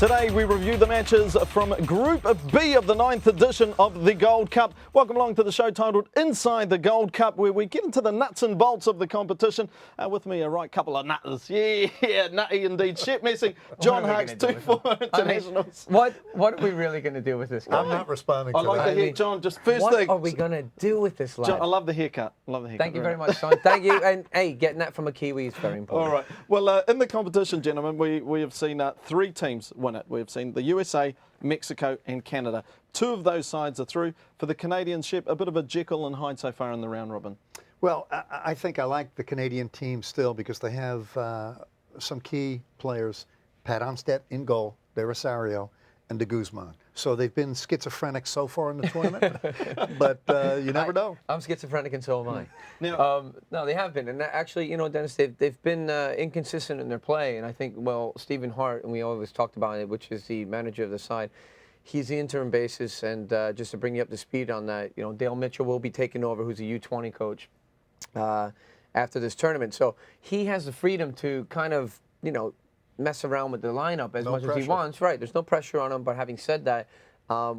Today we review the matches from Group B of the 9th edition of the Gold Cup. Welcome along to the show titled Inside the Gold Cup, where we get into the nuts and bolts of the competition. With me, a right couple of nutters. Yeah, nutty indeed. Shep Messing, John Harks, two former internationals. What are we really going to do with this guy? I'm not responding to I like that. the hair, John. Just first what thing. are we going to do with this lad? John, I love the haircut. Thank you very much, son. Thank you. And hey, getting that from a Kiwi is very important. All right. Well, in the competition, gentlemen, we have seen 3 teams win it. We have seen the USA, Mexico and Canada. 2 of those sides are through. For the Canadians, Shep, a bit of a Jekyll and Hyde so far in the round robin. Well, I think I like the Canadian team still because they have some key players. Pat Onstett in goal, De Rosario, and De Guzman. So they've been schizophrenic so far in the tournament, but you never know. I'm schizophrenic and so am I. Now, no, they have been. And actually, you know, Dennis, they've been inconsistent in their play. And I think, well, Stephen Hart, and we always talked about it, which is the manager of the side, he's the interim basis. And just to bring you up to speed on that, you know, Dale Mitchell will be taking over, who's a U20 coach, after this tournament. So he has the freedom to kind of, you know, mess around with the lineup as much as he wants. Right, there's no pressure on him. But having said that,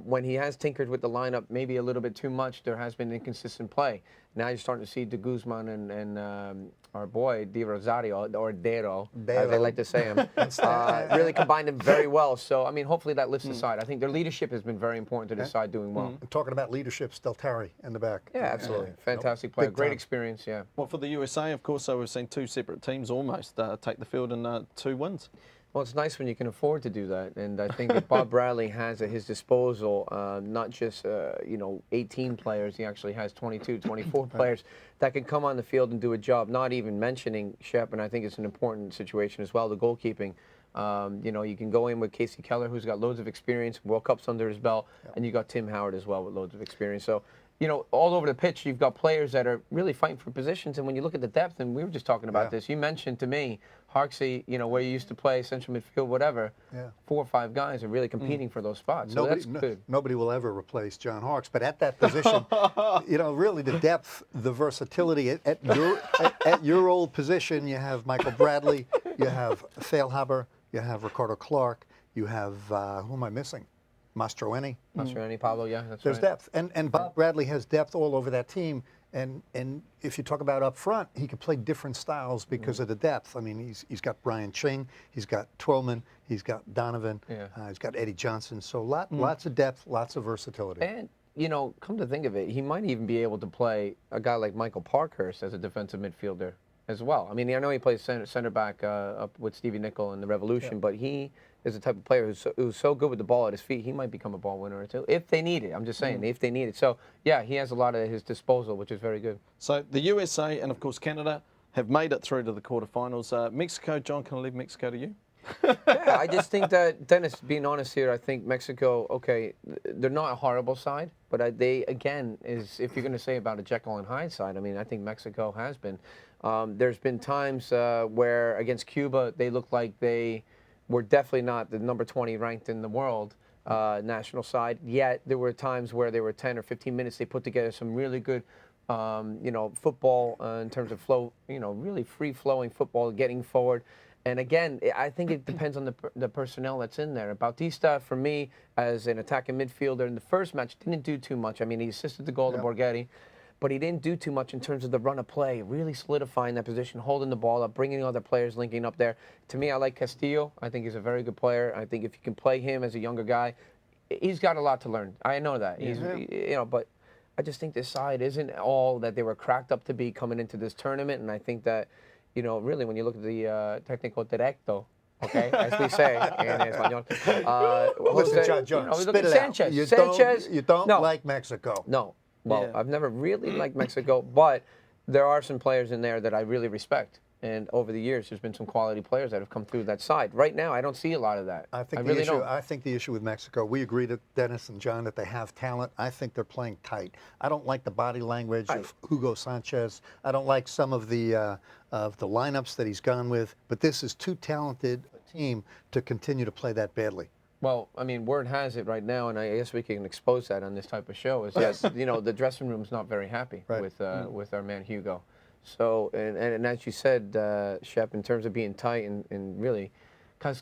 when he has tinkered with the lineup maybe a little bit too much, there has been inconsistent play. Now you're starting to see De Guzman and our boy De Rosario, or Dero, as they like to say him, really combined them very well. So, I mean, hopefully that lifts the side. I think their leadership has been very important to the side doing well. Talking about leadership, Steltari in the back. Yeah, absolutely. Fantastic player. Great experience, yeah. Well, for the USA, of course, so we've seen 2 separate teams almost take the field in 2 wins. Well, it's nice when you can afford to do that, and I think that Bob Bradley has at his disposal not just you know, 18 players. He actually has 22, 24 players that can come on the field and do a job. Not even mentioning Shep, and I think it's an important situation as well. The goalkeeping. You know, you can go in with Casey Keller, who's got loads of experience, World Cups under his belt, and you got Tim Howard as well with loads of experience. So, you know, all over the pitch, you've got players that are really fighting for positions. And when you look at the depth, and we were just talking about this, you mentioned to me, Harksey, you know, where you used to play central midfield, whatever, 4 or 5 guys are really competing for those spots. So that's good. Nobody will ever replace John Harks, but at that position, you know, really the depth, the versatility at your old position, you have Michael Bradley, you have Feilhaber, you have Ricardo Clark, you have, who am I missing? Mastroeni. Mastroeni, Pablo, yeah, that's There's right. depth. And Bob Bradley has depth all over that team. And if you talk about up front, he can play different styles because of the depth. I mean, he's got Brian Ching, he's got Twillman, he's got Donovan, he's got Eddie Johnson. So lots of depth, lots of versatility. And, you know, come to think of it, he might even be able to play a guy like Michael Parkhurst as a defensive midfielder as well. I mean, I know he plays center back up with Stevie Nicol in the Revolution, but he is the type of player who's so good with the ball at his feet, he might become a ball winner or two, if they need it. I'm just saying, if they need it. So, yeah, he has a lot at his disposal, which is very good. So the USA and, of course, Canada have made it through to the quarterfinals. Mexico, John, can I leave Mexico to you? Yeah, I just think that, Dennis, being honest here, I think Mexico, okay, they're not a horrible side, but they, again, is if you're going to say about a Jekyll and Hyde side, I mean, I think Mexico has been. There's been times where against Cuba, they looked like they were definitely not the number 20 ranked in the world national side, yet there were times where they were 10 or 15 minutes, they put together some really good you know, football in terms of flow, you know, really free-flowing football, getting forward. And again, I think it depends on the personnel that's in there. Bautista, for me, as an attacking midfielder in the first match, didn't do too much. I mean, he assisted the goal to Borghetti, but he didn't do too much in terms of the run of play, really solidifying that position, holding the ball up, bringing other players, linking up there. To me, I like Castillo. I think he's a very good player. I think if you can play him as a younger guy, he's got a lot to learn. I know that. He's, you know, but I just think this side isn't all that they were cracked up to be coming into this tournament, and I think that, you know, really, when you look at the técnico directo, okay, as we say in Espanol. Listen, John, you know, spit it Sanchez. out. You don't like Mexico. No. Well, I've never really liked Mexico, but there are some players in there that I really respect. And over the years, there's been some quality players that have come through that side. Right now, I don't see a lot of that. I think don't. I think the issue with Mexico, we agree that Dennis and John that they have talent. I think they're playing tight. I don't like the body language of Hugo Sanchez. I don't like some of the lineups that he's gone with. But this is too talented a team to continue to play that badly. Well, I mean, word has it right now, and I guess we can expose that on this type of show, is that, you know, the dressing room's not very happy with our man Hugo. So, and as you said, Shep, in terms of being tight and really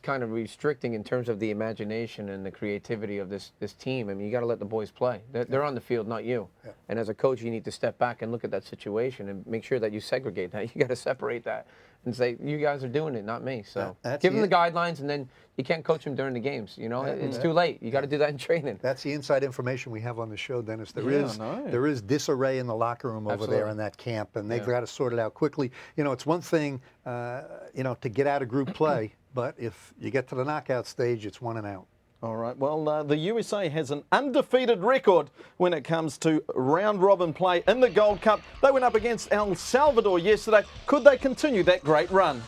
kind of restricting in terms of the imagination and the creativity of this team. I mean, you got to let the boys play. They're on the field, not you. Yeah. And as a coach, you need to step back and look at that situation and make sure that you segregate that. You got to separate that and say, you guys are doing it, not me. So give them the guidelines, and then you can't coach them during the games. You know, it's too late. You got to do that in training. That's the inside information we have on the show, Dennis. There is disarray in the locker room over there in that camp, and they've got to sort it out quickly. You know, it's one thing, you know, to get out of group play, but if you get to the knockout stage, it's 1 and out. All right, well, the USA has an undefeated record when it comes to round-robin play in the Gold Cup. They went up against El Salvador yesterday. Could they continue that great run?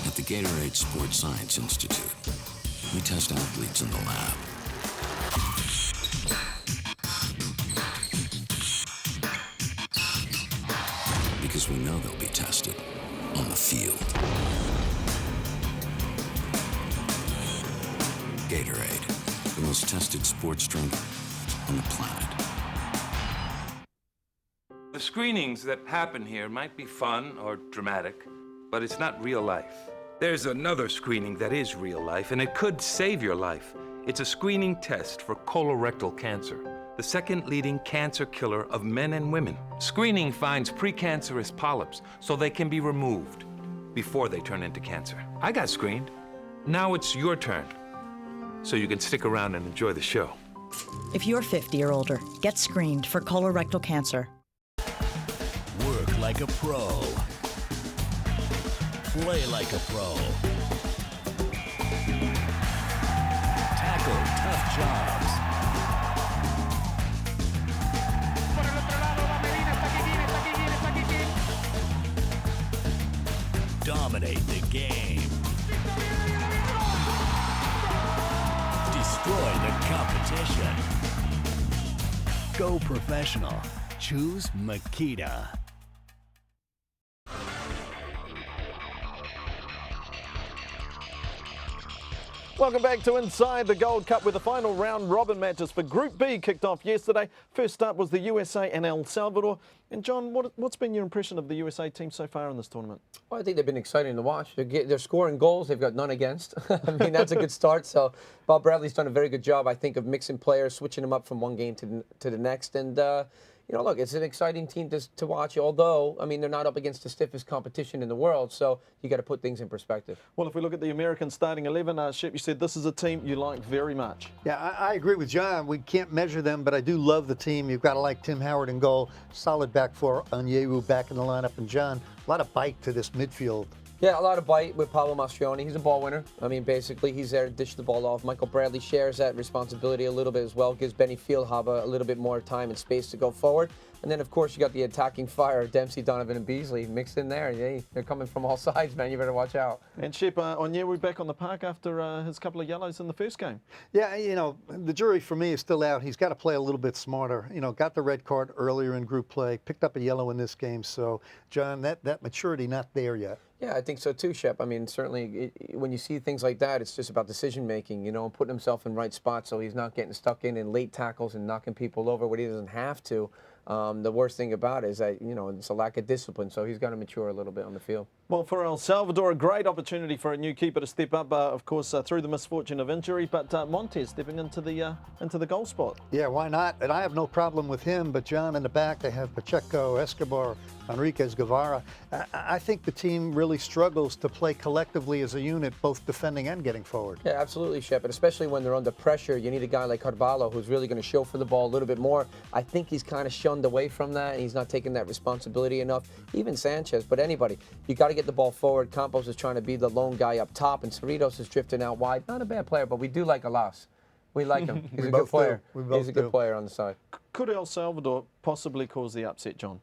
At the Gatorade Sports Science Institute, we test athletes in the lab. Because we know they'll be tested on the field. Gatorade, the most tested sports drink on the planet. The screenings that happen here might be fun or dramatic, but it's not real life. There's another screening that is real life, and it could save your life. It's a screening test for colorectal cancer, the second leading cancer killer of men and women. Screening finds precancerous polyps so they can be removed before they turn into cancer. I got screened. Now it's your turn, so you can stick around and enjoy the show. If you're 50 or older, get screened for colorectal cancer. Work like a pro. Play like a pro. Tackle tough jobs. Dominate the game. Destroy the competition. Go professional. Choose Makita. Welcome back to Inside the Gold Cup, where the final round-robin matches for Group B kicked off yesterday. First up was the USA and El Salvador. And John, what's been your impression of the USA team so far in this tournament? Well, I think they've been exciting to watch. They're scoring goals. They've got none against. I mean, that's a good start. So Bob Bradley's done a very good job, I think, of mixing players, switching them up from one game to the next. And you know, look, it's an exciting team to watch, although, I mean, they're not up against the stiffest competition in the world, so you got to put things in perspective. Well, if we look at the American starting 11, Shep, you said this is a team you like very much. Yeah, I agree with John. We can't measure them, but I do love the team. You've got to like Tim Howard in goal, solid back four, Onyewu back in the lineup, and John, a lot of bite to this midfield. Yeah, a lot of bite with Pablo Mastroianni. He's a ball winner. I mean, basically, he's there to dish the ball off. Michael Bradley shares that responsibility a little bit as well, gives Benny Fieldhaber a little bit more time and space to go forward. And then, of course, you got the attacking fire, Dempsey, Donovan, and Beasley mixed in there. They're coming from all sides, man. You better watch out. And Shep, Onyewu back on the park after his couple of yellows in the first game. Yeah, you know, the jury for me is still out. He's got to play a little bit smarter. You know, got the red card earlier in group play, picked up a yellow in this game. So, John, that maturity not there yet. Yeah, I think so too, Shep. I mean, certainly when you see things like that, it's just about decision making, you know, and putting himself in right spots so he's not getting stuck in late tackles and knocking people over when he doesn't have to. The worst thing about it is that, you know, it's a lack of discipline, so he's got to mature a little bit on the field. Well, for El Salvador, a great opportunity for a new keeper to step up, of course, through the misfortune of injury, but Montez stepping into the goal spot. Yeah, why not? And I have no problem with him, but John, in the back, they have Pacheco, Escobar, Enriquez, Guevara. I think the team really struggles to play collectively as a unit, both defending and getting forward. Yeah, absolutely, Shep, and especially when they're under pressure, you need a guy like Carvalho who's really going to show for the ball a little bit more. I think he's kind of shunned away from that, and he's not taking that responsibility enough. Even Sanchez, but anybody. You got to get the ball forward. Campos is trying to be the lone guy up top, and Cerritos is drifting out wide. Not a bad player, but we do like Alas. We like him. He's a good player. He's a good player on the side. Could El Salvador possibly cause the upset, John?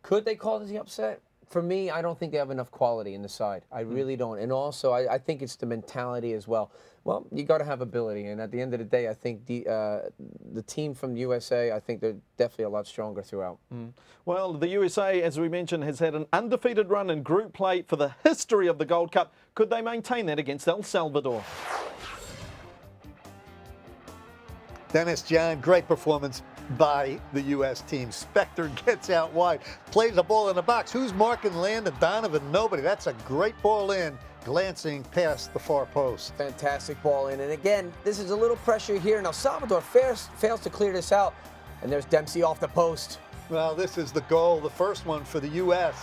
Could they cause the upset? For me, I don't think they have enough quality in the side. I really don't. And also, I think it's the mentality as well. Well, you got to have ability. And at the end of the day, I think the team from the USA, I think they're definitely a lot stronger throughout. Well, the USA, as we mentioned, has had an undefeated run in group play for the history of the Gold Cup. Could they maintain that against El Salvador? Dennis, John, great performance by the U.S. team. Spector gets out wide, plays a ball in the box. Who's marking Landon Donovan? Nobody. That's a great ball in, glancing past the far post. Fantastic ball in. And again, this is a little pressure here. Now, Salvador fails to clear this out. And there's Dempsey off the post. Well, this is the goal, the first one for the U.S.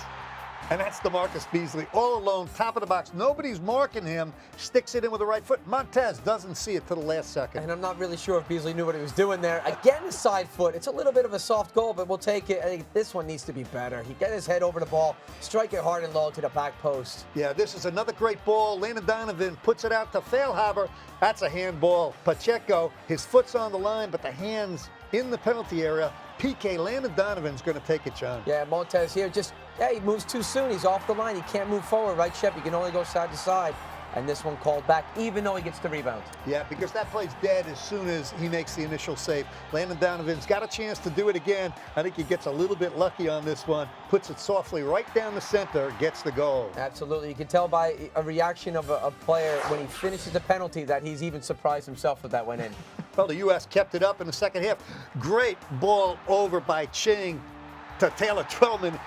And that's DeMarcus Beasley, all alone, top of the box. Nobody's marking him. Sticks it in with the right foot. Montez doesn't see it to the last second. And I'm not really sure if Beasley knew what he was doing there. Again, a side foot. It's a little bit of a soft goal, but we'll take it. I think this one needs to be better. He get his head over the ball, strike it hard and low to the back post. Yeah, this is another great ball. Landon Donovan puts it out to Feilhaber. That's a handball. Pacheco, his foot's on the line, but the hand's in the penalty area. PK, Landon Donovan's going to take it, John. Yeah, Montez here he moves too soon. He's off the line. He can't move forward, right, Shep? He can only go side to side. And this one called back, even though he gets the rebound. Yeah, because that play's dead as soon as he makes the initial save. Landon Donovan's got a chance to do it again. I think he gets a little bit lucky on this one. Puts it softly right down the center, gets the goal. Absolutely. You can tell by a reaction of a player when he finishes the penalty that he's even surprised himself that that went in. Well, the U.S. kept it up in the second half. Great ball over by Ching to Taylor Twellman.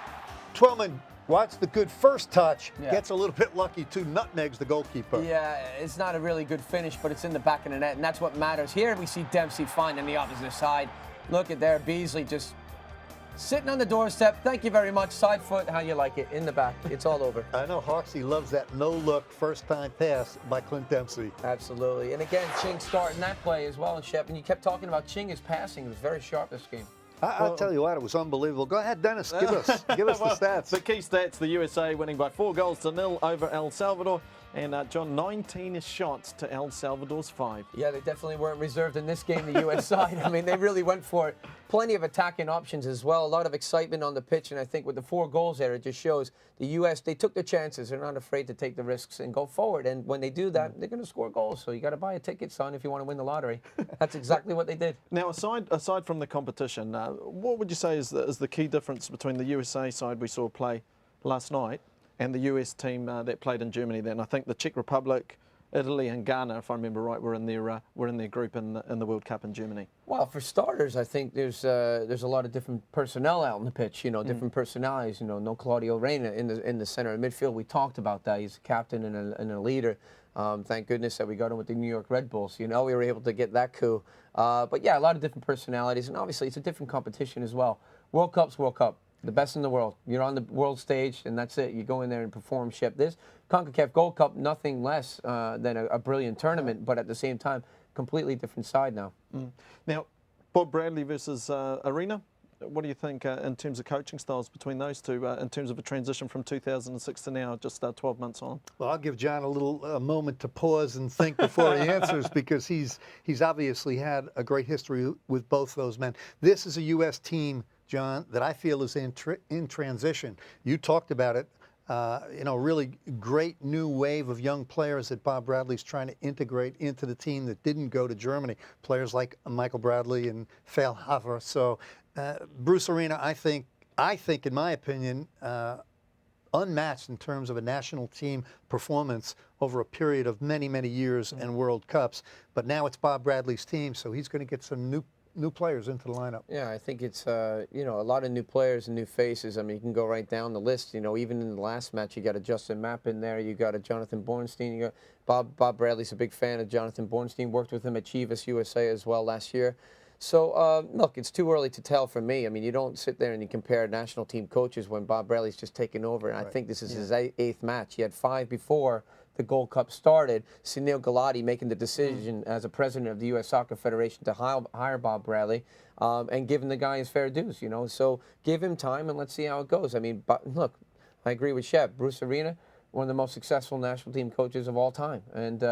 Twellman watch the good first touch, gets a little bit lucky too, nutmegs the goalkeeper. Yeah, it's not a really good finish, but it's in the back of the net, and that's what matters. Here we see Dempsey finding the opposite side. Look at there, Beasley just sitting on the doorstep. Thank you very much. Side foot, how you like it, in the back. It's all over. I know Hawksy loves that no-look first-time pass by Clint Dempsey. Absolutely. And again, Ching starting that play as well, and Shep, and you kept talking about Ching, his passing. It was very sharp this game. I'll tell you what, it was unbelievable. Go ahead, Dennis, give us the stats. The key stats, the USA winning by 4-0 over El Salvador. And John, 19 shots to El Salvador's 5. Yeah, they definitely weren't reserved in this game, the U.S. side. I mean, they really went for it. Plenty of attacking options as well. A lot of excitement on the pitch. And I think with the 4 goals there, it just shows the U.S., they took their chances. They're not afraid to take the risks and go forward. And when they do that, they're going to score goals. So you got to buy a ticket, son, if you want to win the lottery. That's exactly what they did. Now, aside from the competition, what would you say is the key difference between the USA side we saw play last night and the US team that played in Germany then? I think the Czech Republic, Italy and Ghana, if I remember right, were in their group in the World Cup in Germany. Well, for starters, I think there's a lot of different personnel out on the pitch. You know, different personalities. You know, no Claudio Reyna in the center of midfield. We talked about that. He's a captain and a leader. Thank goodness that we got him with the New York Red Bulls. You know, we were able to get that coup. But yeah, a lot of different personalities, and obviously it's a different competition as well. World Cup's World Cup. The best in the world. You're on the world stage, and that's it. You go in there and perform. Shep, this Concacaf Gold Cup, nothing less than a brilliant tournament, but at the same time, completely different side now. Now, Bob Bradley versus Arena. What do you think in terms of coaching styles between those two, in terms of a transition from 2006 to now, just 12 months on? Well, I'll give John a little moment to pause and think before he answers, because he's obviously had a great history with both those men. This is a U.S. team, John, that I feel is in transition. You talked about it. You know, really great new wave of young players that Bob Bradley's trying to integrate into the team that didn't go to Germany. Players like Michael Bradley and Feilhaber. So Bruce Arena, I think, in my opinion, unmatched in terms of a national team performance over a period of many, many years and World Cups. But now it's Bob Bradley's team, so he's going to get some new players into the lineup. Yeah, I think it's, you know, a lot of new players and new faces. I mean, you can go right down the list. You know, even in the last match, you got a Justin Mapp in there. You got a Jonathan Bornstein. You got Bob Bradley's a big fan of Jonathan Bornstein. Worked with him at Chivas USA as well last year. So, look, it's too early to tell for me. I mean, you don't sit there and you compare national team coaches when Bob Bradley's just taken over. And I think this is his 8th match. He had 5 before the Gold Cup started. Sunil Gulati making the decision as a president of the U.S. Soccer Federation to hire Bob Bradley and giving the guy his fair dues, you know. So give him time and let's see how it goes. I mean, but look, I agree with Shep. Bruce Arena, one of the most successful national team coaches of all time. And,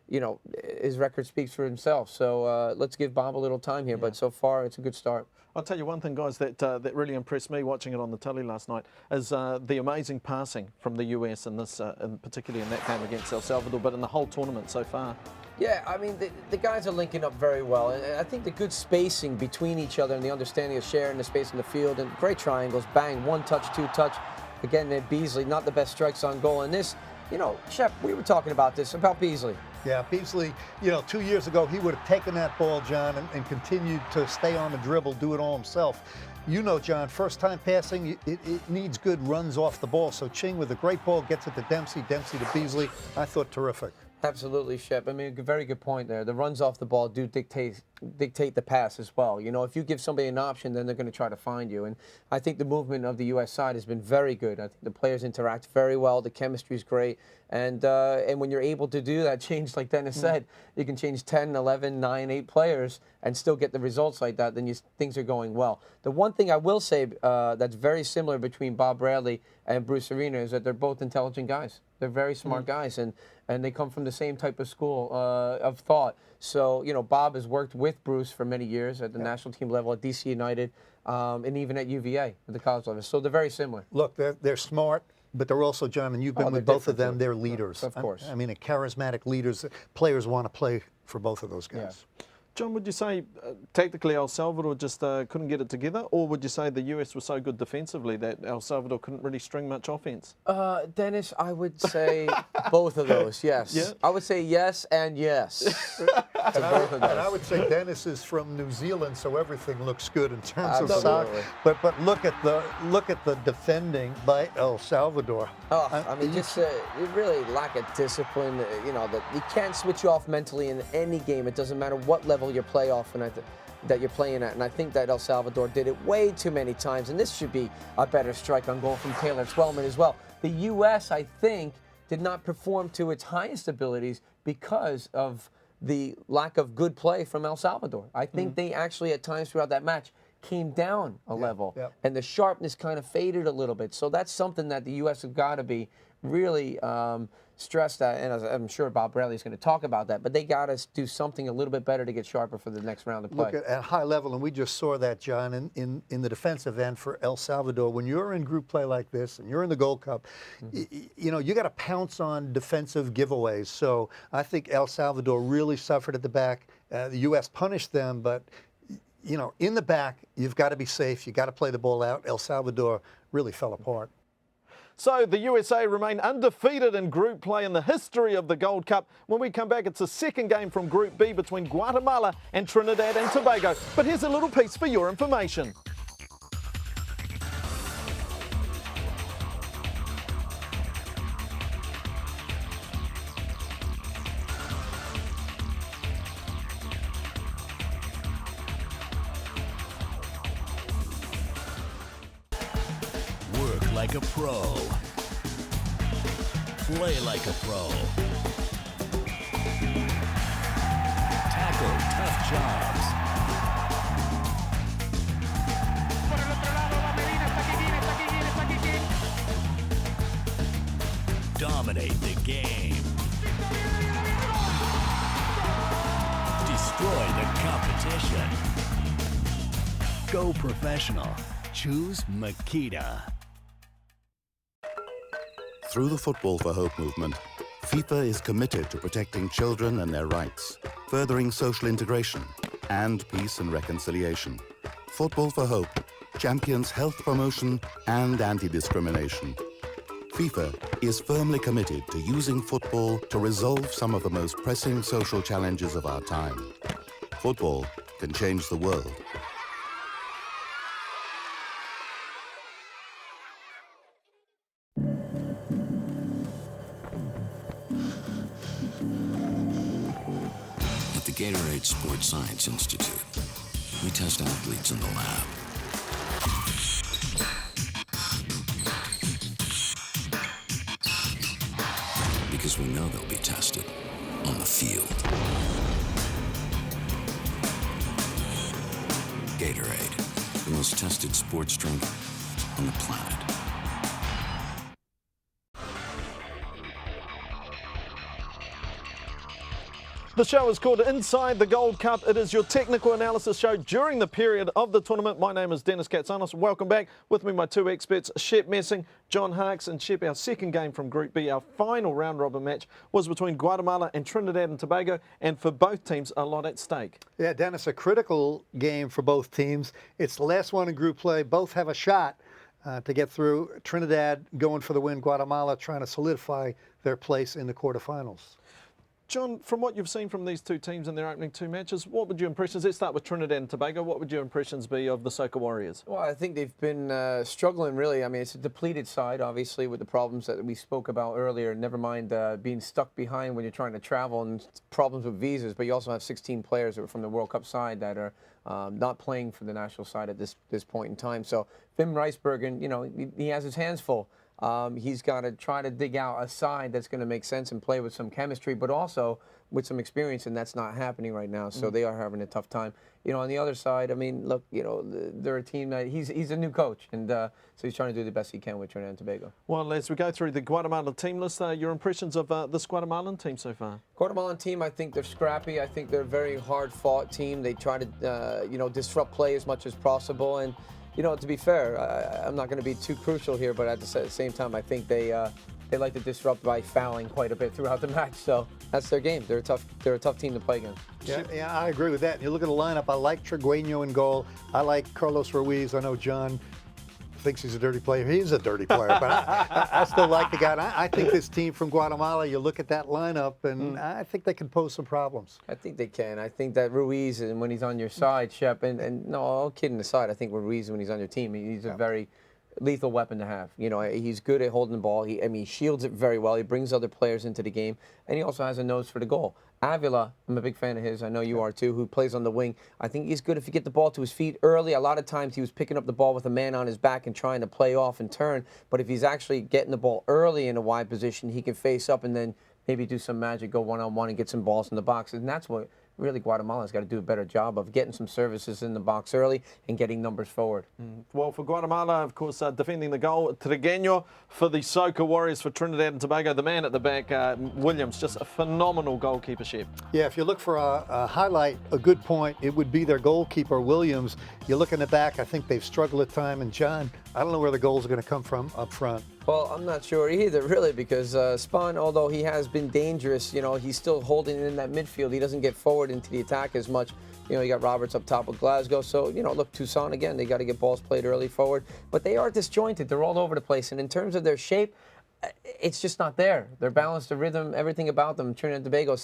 you know, his record speaks for himself. So let's give Bob a little time here. But so far, it's a good start. I'll tell you one thing, guys, that really impressed me watching it on the telly last night is the amazing passing from the US in this, particularly in that game against El Salvador, but in the whole tournament so far. Yeah, I mean, the guys are linking up very well. And I think the good spacing between each other and the understanding of sharing the space in the field and great triangles, bang, 1 touch, 2 touch. Again, Beasley, not the best strikes on goal. And this, you know, Shep, we were talking about this, about Beasley. Yeah, Beasley, 2 years ago, he would have taken that ball, John, and continued to stay on the dribble, do it all himself. John, first time passing, it needs good runs off the ball. So Ching with a great ball gets it to Dempsey, Dempsey to Beasley. I thought terrific. Absolutely, Shep. I mean, very good point there. The runs off the ball do dictate the pass as well. If you give somebody an option, then they're going to try to find you. And I think the movement of the U.S. side has been very good. I think the players interact very well. The chemistry is great. And when you're able to do that change, like Dennis said, you can change 10, 11, 9, 8 players and still get the results like that, then things are going well. The one thing I will say that's very similar between Bob Bradley and Bruce Arena is that they're both intelligent guys. They're very smart guys, and they come from the same type of school of thought. So, Bob has worked with Bruce for many years at the national team level, at DC United, and even at UVA at the college level. So they're very similar. Look, they're smart, but they're also, John, and you've been with both of them, they're leaders. Of course. I mean, charismatic leaders. Players want to play for both of those guys. Yeah. John, would you say tactically El Salvador just couldn't get it together, or would you say the US was so good defensively that El Salvador couldn't really string much offense? Dennis, I would say both of those, yes. Yeah. I would say yes and yes to both of those. And I would say Dennis is from New Zealand, so everything looks good in terms of Absolutely. soccer. But look at the defending by El Salvador. Oh, I mean, just you really lack a discipline. That you can't switch you off mentally in any game. It doesn't matter what level you play off and that you're playing at. And I think that El Salvador did it way too many times. And this should be a better strike on goal from Taylor Twellman as well. The U.S., I think, did not perform to its highest abilities because of the lack of good play from El Salvador. I think they actually, at times throughout that match, came down a level. Yeah. And the sharpness kind of faded a little bit. So that's something that the U.S. have got to be really stressed at, and I'm sure Bob Bradley's going to talk about that, but they got to do something a little bit better to get sharper for the next round of play. Look at high level, and we just saw that, John, in the defensive end for El Salvador. When you're in group play like this, and you're in the Gold Cup, you got to pounce on defensive giveaways. So I think El Salvador really suffered at the back. The U.S. punished them, but in the back, you've got to be safe. You got to play the ball out. El Salvador really fell apart. So the USA remain undefeated in group play in the history of the Gold Cup. When we come back, it's the second game from Group B between Guatemala and Trinidad and Tobago. But here's a little piece for your information. Work like a pro. Play like a pro. Tackle tough jobs. Dominate the game. Destroy the competition. Go professional. Choose Makita. Through the Football for Hope movement, FIFA is committed to protecting children and their rights, furthering social integration, and peace and reconciliation. Football for Hope champions health promotion and anti-discrimination. FIFA is firmly committed to using football to resolve some of the most pressing social challenges of our time. Football can change the world. At the Gatorade Sports Science Institute, we test athletes in the lab. Because we know they'll be tested on the field. Gatorade, the most tested sports drink on the planet. The show is called Inside the Gold Cup. It is your technical analysis show during the period of the tournament. My name is Dennis Katsanos. Welcome back. With me, my two experts, Shep Messing, John Harkes. And Shep, our second game from Group B, our final round-robin match, was between Guatemala and Trinidad and Tobago. And for both teams, a lot at stake. Yeah, Dennis, a critical game for both teams. It's the last one in group play. Both have a shot to get through. Trinidad going for the win. Guatemala trying to solidify their place in the quarterfinals. John, from what you've seen from these two teams in their opening two matches, what would your impressions, let's start with Trinidad and Tobago, what would your impressions be of the Soca Warriors? Well, I think they've been struggling, really. I mean, it's a depleted side, obviously, with the problems that we spoke about earlier. Never mind being stuck behind when you're trying to travel and problems with visas, but you also have 16 players that are from the World Cup side that are not playing for the national side at this point in time. So Finn Ricebergen, you know, he has his hands full. He's got to try to dig out a side that's going to make sense and play with some chemistry, but also with some experience, and that's not happening right now. So they are having a tough time. You know, on the other side, I mean, look, you know, they're a team that he's a new coach, and so he's trying to do the best he can with Trinidad and Tobago. Well, as we go through the Guatemala team list, your impressions of this Guatemalan team so far? Guatemalan team, I think they're scrappy. I think they're a very hard-fought team. They try to, you know, disrupt play as much as possible, and you know, to be fair, I'm not going to be too crucial here, but at the same time, I think they like to disrupt by fouling quite a bit throughout the match. So that's their game. They're a tough team to play against. Yeah, I agree with that. And you look at the lineup, I like Trigueño in goal. I like Carlos Ruiz. I know John thinks he's a dirty player. He's a dirty player, but I still like the guy. And I think this team from Guatemala, you look at that lineup, and I think they can pose some problems. I think they can. I think that Ruiz, and when he's on your side, Shep, and no, all kidding aside, I think Ruiz, when he's on your team, he's a very lethal weapon to have. You know, he's good at holding the ball. He shields it very well. He brings other players into the game, and he also has a nose for the goal. Avila, I'm a big fan of his. I know you are too, who plays on the wing. I think he's good if you get the ball to his feet early. A lot of times he was picking up the ball with a man on his back and trying to play off and turn. But if he's actually getting the ball early in a wide position, he can face up and then maybe do some magic, go one-on-one and get some balls in the box. And that's what really Guatemala's got to do a better job of, getting some services in the box early and getting numbers forward. Well, for Guatemala, of course, defending the goal, Trigueño. For the Soca Warriors, for Trinidad and Tobago, the man at the back, Williams, just a phenomenal goalkeeper, Shep. Yeah, if you look for a highlight, a good point, it would be their goalkeeper, Williams. You look in the back, I think they've struggled at time. And John, I don't know where the goals are going to come from up front. Well, I'm not sure either, really, because Spahn, although he has been dangerous, you know, he's still holding it in that midfield. He doesn't get forward into the attack as much. You know, you got Roberts up top with Glasgow. So, you know, look, Tucson, again, they got to get balls played early forward. But they are disjointed. They're all over the place. And in terms of their shape, it's just not there. Their balance, the rhythm, everything about them, Trinidad and Tobago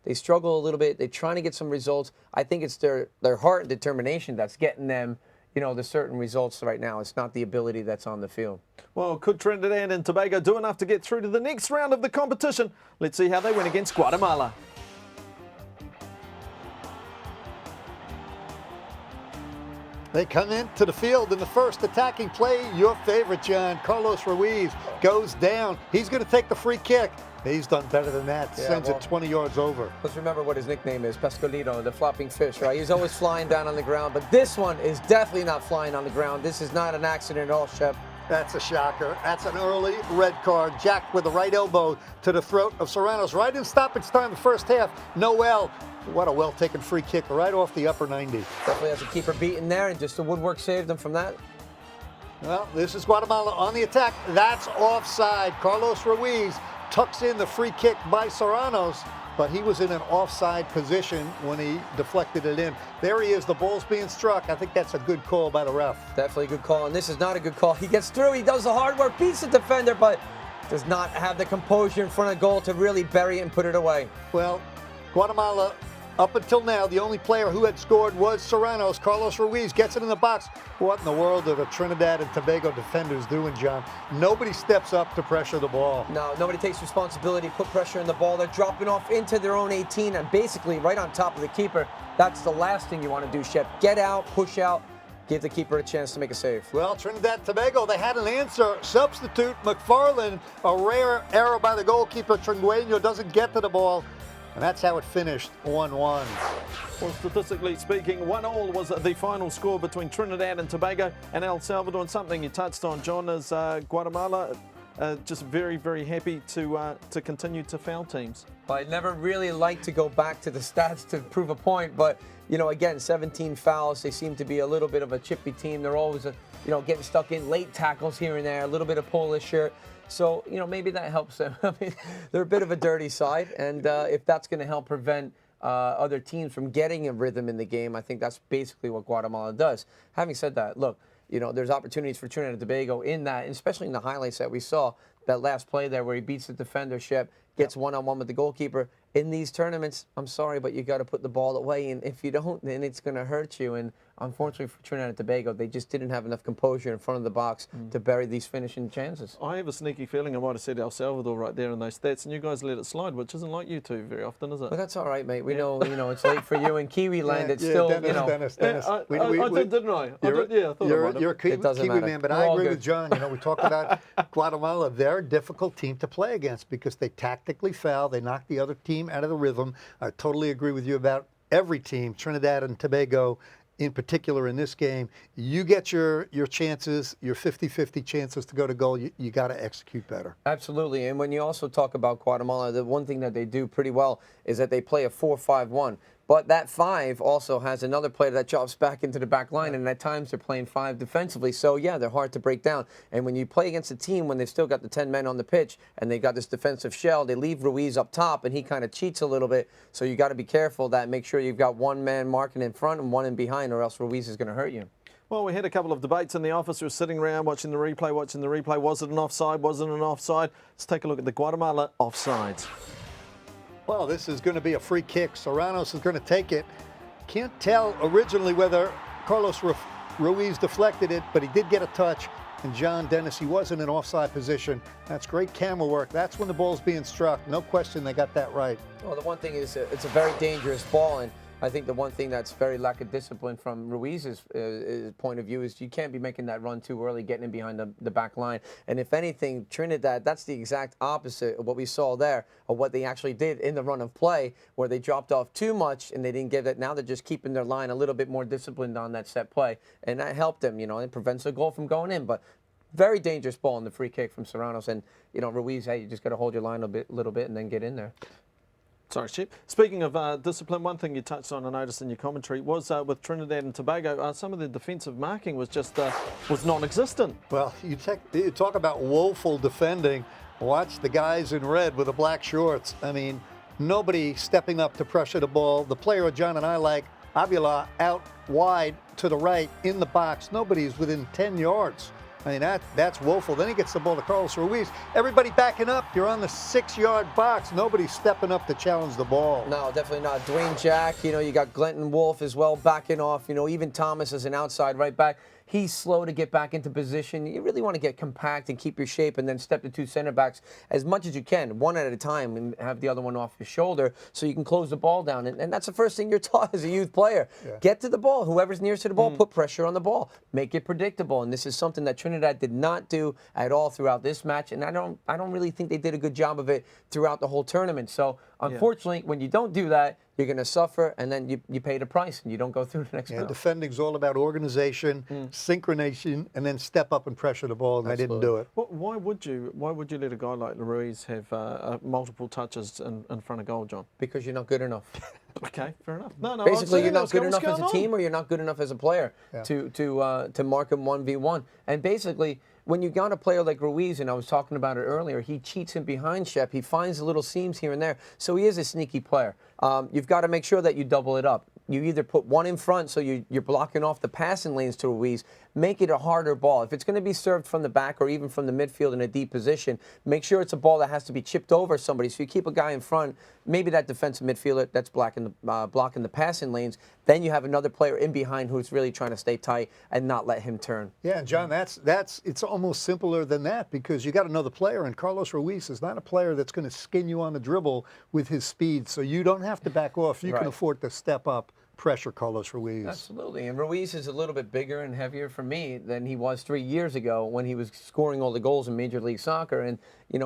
they struggle a little bit. They're trying to get some results. I think it's their heart and determination that's getting them, you know, the certain results right now. It's not the ability that's on the field. Well, could Trinidad and Tobago do enough to get through to the next round of the competition? Let's see how they win against Guatemala. They come into the field in the first attacking play. Your favorite, John, Carlos Ruiz, goes down. He's going to take the free kick. He's done better than that. Sends it 20 yards over. Let's remember what his nickname is, Pescadito, the flopping fish, right? He's always flying down on the ground, but this one is definitely not flying on the ground. This is not an accident at all, Shep. That's a shocker. That's an early red card. Jacked with the right elbow to the throat of Serranos. Right in stoppage time, the first half. Noel, what a well-taken free kick right off the upper 90. Definitely has a keeper beaten there, and just the woodwork saved them from that. Well, this is Guatemala on the attack. That's offside. Carlos Ruiz tucks in the free kick by Serranos, but he was in an offside position when he deflected it in. There he is, the ball's being struck. I think that's a good call by the ref. Definitely a good call, and this is not a good call. He gets through, he does the hard work, beats the defender, but does not have the composure in front of goal to really bury it and put it away. Well, Guatemala, up until now, the only player who had scored was Serranos. Carlos Ruiz gets it in the box. What in the world are the Trinidad and Tobago defenders doing, John? Nobody steps up to pressure the ball. No, nobody takes responsibility, put pressure in the ball. They're dropping off into their own 18 and basically right on top of the keeper. That's the last thing you want to do, Shep. Get out, push out, give the keeper a chance to make a save. Well, Trinidad and Tobago, they had an answer. Substitute McFarland, a rare error by the goalkeeper. Trigueño doesn't get to the ball. And that's how it finished, 1-1. Well, statistically speaking, 1-1 was the final score between Trinidad and Tobago and El Salvador. And something you touched on, John, is Guatemala just very, very happy to continue to foul teams. I never really like to go back to the stats to prove a point, but, you know, again, 17 fouls. They seem to be a little bit of a chippy team. They're always, you know, getting stuck in late tackles here and there, a little bit of pull this shirt. So, you know, maybe that helps them. I mean, they're a bit of a dirty side, and if that's going to help prevent other teams from getting a rhythm in the game, I think that's basically what Guatemala does. Having said that, look, you know, there's opportunities for Trinidad and Tobago in that, and especially in the highlights that we saw, that last play there where he beats the defender, Shep, gets one-on-one with the goalkeeper. In these tournaments, I'm sorry, but you got to put the ball away, and if you don't, then it's going to hurt you. And unfortunately for Trinidad and Tobago, they just didn't have enough composure in front of the box to bury these finishing chances. I have a sneaky feeling I might have said El Salvador right there in those stats, and you guys let it slide, which isn't like you two very often, is it? But that's all right, mate. We know, it's late for you in Kiwi land. It's still, Dennis. I did, didn't I? I thought I might have. You're a Kiwi man, but I agree with John. We talked about Guatemala. They're a difficult team to play against because they tactically foul. They knock the other team out of the rhythm. I totally agree with you about every team, Trinidad and Tobago in particular in this game. You get your chances, your 50-50 chances to go to goal, you got to execute better. Absolutely. And when you also talk about Guatemala, the one thing that they do pretty well is that they play a 4-5-1. But that 5 also has another player that drops back into the back line, and at times they're playing 5 defensively. So, yeah, they're hard to break down. And when you play against a team when they've still got the 10 men on the pitch and they've got this defensive shell, they leave Ruiz up top, and he kind of cheats a little bit. So you got to be careful that make sure you've got one man marking in front and one in behind, or else Ruiz is going to hurt you. Well, we had a couple of debates in the office. We were sitting around watching the replay. Was it an offside? Wasn't it an offside? Let's take a look at the Guatemala offsides. Well, this is going to be a free kick. Serranos is going to take it. Can't tell originally whether Carlos Ruiz deflected it, but he did get a touch. And John Dennis, he was in an offside position. That's great camera work. That's when the ball's being struck. No question they got that right. Well, the one thing is it's a very dangerous ball, and I think the one thing that's very lack of discipline from Ruiz's point of view is you can't be making that run too early, getting in behind the back line. And if anything, Trinidad, that's the exact opposite of what we saw there, of what they actually did in the run of play, where they dropped off too much and they didn't give it. Now they're just keeping their line a little bit more disciplined on that set play. And that helped them, it prevents a goal from going in. But very dangerous ball in the free kick from Serranos. And, Ruiz, hey, you just got to hold your line a little bit and then get in there. Sorry, Chip. Speaking of discipline, one thing you touched on, I noticed in your commentary, was with Trinidad and Tobago, some of the defensive marking was just was non-existent. Well, you talk about woeful defending. Watch the guys in red with the black shorts. I mean, nobody stepping up to pressure the ball. The player John and I like, Avila, out wide to the right in the box. Nobody's within 10 yards. I mean, that's woeful. Then he gets the ball to Carlos Ruiz. Everybody backing up. You're on the 6-yard box. Nobody's stepping up to challenge the ball. No, definitely not. Dwayne Jack, you got Glenton Wolfe as well backing off. Even Thomas as an outside right back. He's slow to get back into position. You really want to get compact and keep your shape and then step the 2 center backs as much as you can, one at a time, and have the other one off your shoulder so you can close the ball down. And that's the first thing you're taught as a youth player. Yeah. Get to the ball. Whoever's nearest to the ball, put pressure on the ball. Make it predictable. And this is something that Trinidad did not do at all throughout this match. And I don't really think they did a good job of it throughout the whole tournament. So, unfortunately, when you don't do that, you're going to suffer, and then you pay the price, and you don't go through the next round. Defending's all about organization, synchronization, and then step up and pressure the ball, and they didn't do it. Why would you let a guy like Ruiz have multiple touches in front of goal, John? Because you're not good enough. Okay, fair enough. No, basically, you're not good enough as a team, or you're not good enough as a player to mark him 1v1. And basically, when you got a player like Ruiz, and I was talking about it earlier, he cheats in behind Shep. He finds the little seams here and there. So he is a sneaky player. You've got to make sure that you double it up. You either put one in front so you're blocking off the passing lanes to Ruiz. Make it a harder ball. If it's going to be served from the back or even from the midfield in a deep position, make sure it's a ball that has to be chipped over somebody. So you keep a guy in front, maybe that defensive midfielder that's blocking the passing lanes. Then you have another player in behind who's really trying to stay tight and not let him turn. Yeah, John, it's almost simpler than that because you got to know the player, and Carlos Ruiz is not a player that's going to skin you on the dribble with his speed. So you don't have to back off. You can afford to step up. Pressure Carlos Ruiz. Absolutely. And Ruiz is a little bit bigger and heavier for me than he was 3 years ago when he was scoring all the goals in Major League Soccer. And,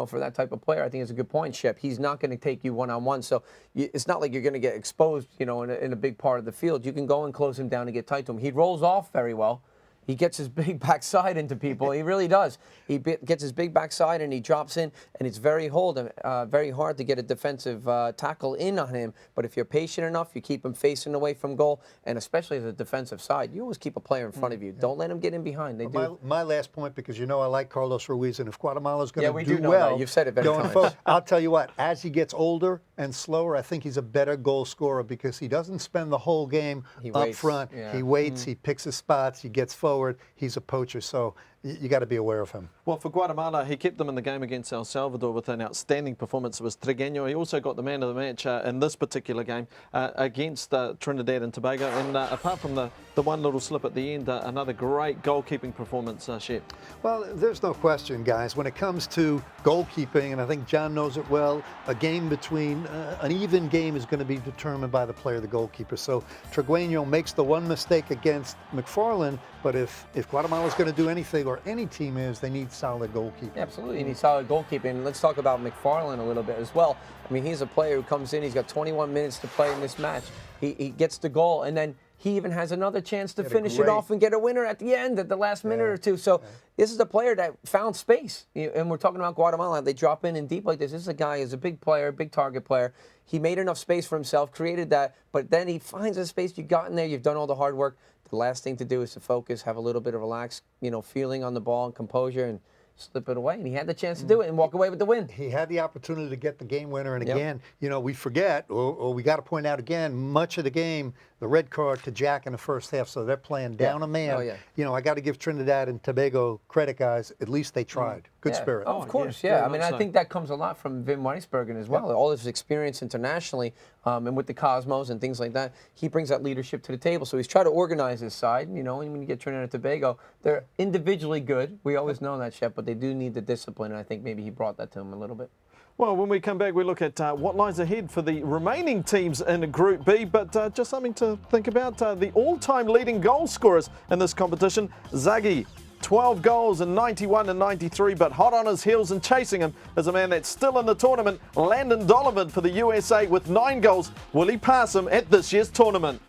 for that type of player, I think it's a good point, Shep. He's not going to take you one-on-one. So it's not like you're going to get exposed, in a big part of the field. You can go and close him down and get tight to him. He rolls off very well. He gets his big backside into people. He really does. He gets his big backside and he drops in, and it's very hard to get a defensive tackle in on him. But if you're patient enough, you keep him facing away from goal, and especially as a defensive side, you always keep a player in front of you. Don't let him get in behind. My last point, because I like Carlos Ruiz, and if Guatemala's going to do know well, that. You've said it many times. I'll tell you what, as he gets older and slower, I think he's a better goal scorer because he doesn't spend the whole game up front. Yeah. He waits, he picks his spots, he gets forward. He's a poacher. So you got to be aware of him. Well, for Guatemala, he kept them in the game against El Salvador with an outstanding performance. It was Trigueño. He also got the man of the match in this particular game against Trinidad and Tobago. And apart from the one little slip at the end, another great goalkeeping performance, Shep. Well, there's no question, guys. When it comes to goalkeeping, and I think John knows it well, a game between an even game is going to be determined by the player, the goalkeeper. So Trigueño makes the one mistake against McFarland, but if Guatemala's going to do anything, or any team is, they need solid goalkeeping. Yeah, absolutely, you need solid goalkeeping. And let's talk about McFarland a little bit as well. I mean, he's a player who comes in, he's got 21 minutes to play in this match. He gets the goal, and then he even has another chance to finish it off and get a winner at the end, at the last minute or two. So this is a player that found space. And we're talking about Guatemala. They drop in deep like this. This is a guy who's a big player, big target player. He made enough space for himself, created that, but then he finds a space. You've gotten there. You've done all the hard work. The last thing to do is to focus, have a little bit of relaxed, feeling on the ball and composure, and slip it away. And he had the chance to do it and walk away with the win. He had the opportunity to get the game winner. And again, we forget, or we got to point out again, much of the game, the red card to Jack in the first half, so they're playing down a man. I got to give Trinidad and Tobago credit, guys. At least they tried. Good spirit. Oh, of course, I mean, I think that comes a lot from Wim Weisbergen as well. All his experience internationally and with the Cosmos and things like that, he brings that leadership to the table. So he's trying to organize his side. And when you get Trinidad and Tobago, they're individually good. We always know that, Shep, but they do need the discipline, and I think maybe he brought that to him a little bit. Well, when we come back, we look at what lies ahead for the remaining teams in Group B, but just something to think about. The all-time leading goal scorers in this competition, Zaghi, 12 goals in 91 and 93, but hot on his heels and chasing him is a man that's still in the tournament, Landon Donovan for the USA with 9 goals. Will he pass him at this year's tournament?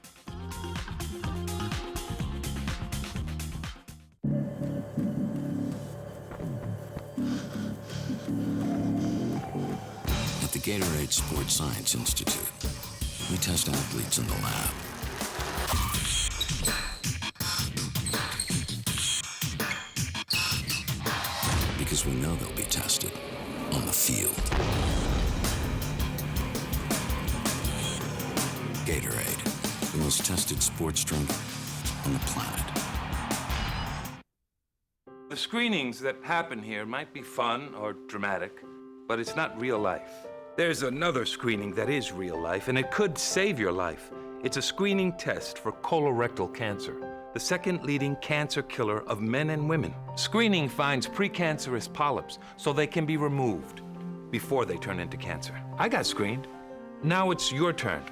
At the Gatorade Sports Science Institute, we test athletes in the lab. Because we know they'll be tested on the field. Gatorade, the most tested sports drink on the planet. The screenings that happen here might be fun or dramatic, but it's not real life. There's another screening that is real life, and it could save your life. It's a screening test for colorectal cancer, the second leading cancer killer of men and women. Screening finds precancerous polyps so they can be removed before they turn into cancer. I got screened. Now it's your turn,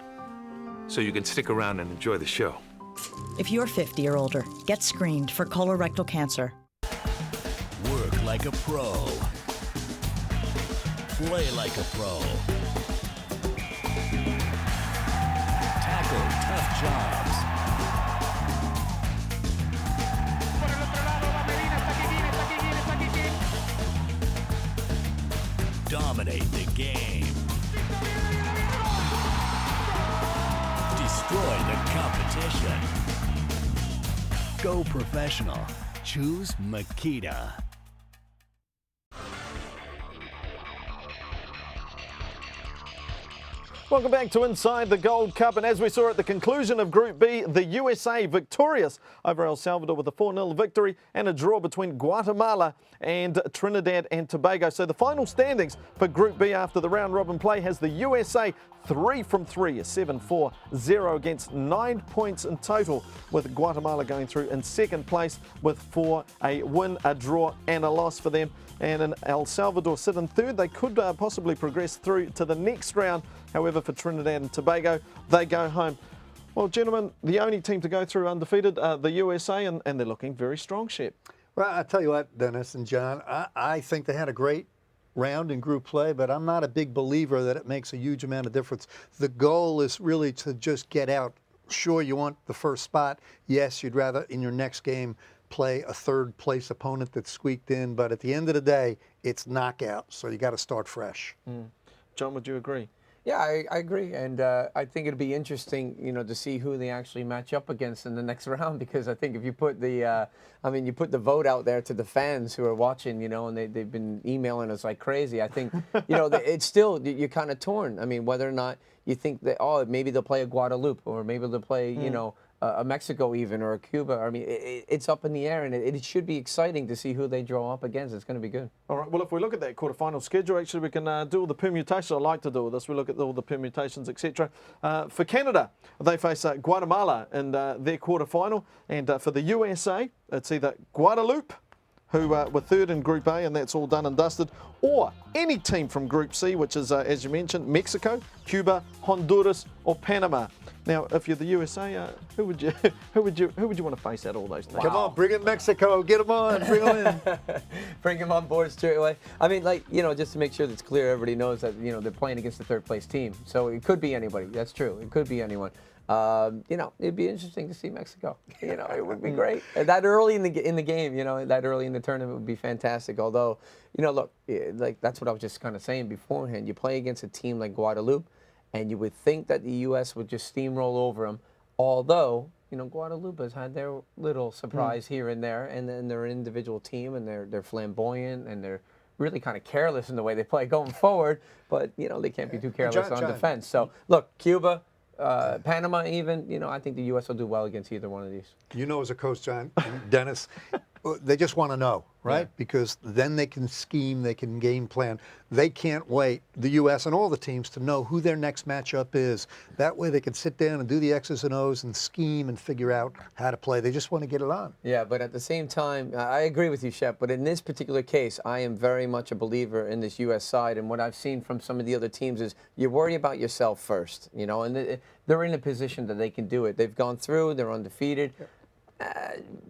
so you can stick around and enjoy the show. If you're 50 or older, get screened for colorectal cancer. Work like a pro. Play like a pro. Tackle tough jobs. Dominate the game. Destroy the competition. Go professional. Choose Makita. Welcome back to Inside the Gold Cup, and as we saw at the conclusion of Group B, the USA victorious over El Salvador with a 4-0 victory and a draw between Guatemala and Trinidad and Tobago. So the final standings for Group B after the round robin play has the USA 3 from 3, a 7-4-0 against 9 points in total, with Guatemala going through in second place with 4, a win, a draw and a loss for them. And in El Salvador sit in third. They could possibly progress through to the next round. However, for Trinidad and Tobago, they go home. Well, gentlemen, the only team to go through undefeated, the USA, and they're looking very strong, Shep. Well, I tell you what, Dennis and John, I think they had a great round in group play, but I'm not a big believer that it makes a huge amount of difference. The goal is really to just get out. Sure, you want the first spot. Yes, you'd rather in your next game play a third place opponent that's squeaked in, but at the end of the day, it's knockout, so you got to start fresh. John, would you agree? Yeah, I agree, and I think it'll be interesting, to see who they actually match up against in the next round. Because I think if you put the, you put the vote out there to the fans who are watching, and they've been emailing us like crazy. I think, it's still, you're kind of torn. I mean, whether or not you think that, oh, maybe they'll play a Guadeloupe, or maybe they'll play, you know, a Mexico even, or a Cuba. I mean, it's up in the air, and it should be exciting to see who they draw up against. It's going to be good. All right, well, if we look at that quarterfinal schedule, actually, we can do all the permutations. I like to do this. We look at all the permutations, etc. For Canada, they face Guatemala in their quarterfinal. And for the USA, it's either Guadeloupe, who were third in Group A, and that's all done and dusted, or any team from Group C, which is, as you mentioned, Mexico, Cuba, Honduras, or Panama. Now, if you're the USA, who would you want to face out of all those teams? Come on, bring in Mexico. Get them on. Bring them in. Bring them on board straight away. I mean, like, you know, just to make sure that's clear, everybody knows that, you know, they're playing against the third place team. So it could be anybody. That's true. It could be anyone. You know, it'd be interesting to see Mexico. You know, it would be great. That early in the game, you know, that early in the tournament would be fantastic. Although, you know, look, like that's what I was just kind of saying beforehand. You play against a team like Guadeloupe, and you would think that the U.S. would just steamroll over them. Although, you know, Guadeloupe has had their little surprise here and there, and then they're an individual team, and they're flamboyant, and they're really kind of careless in the way they play going forward. But, you know, they can't be too careless on defense. So, look, Cuba, Panama even, you know, I think the U.S. will do well against either one of these. You know, as a coach, John, Dennis, they just want to know, right? Yeah. Because then they can scheme, they can game plan. They can't wait, the U.S. and all the teams, to know who their next matchup is. That way they can sit down and do the X's and O's and scheme and figure out how to play. They just want to get it on. Yeah, but at the same time, I agree with you, Shep, but in this particular case, I am very much a believer in this U.S. side, and what I've seen from some of the other teams is you worry about yourself first, you know, and they're in a position that they can do it. They've gone through, they're undefeated.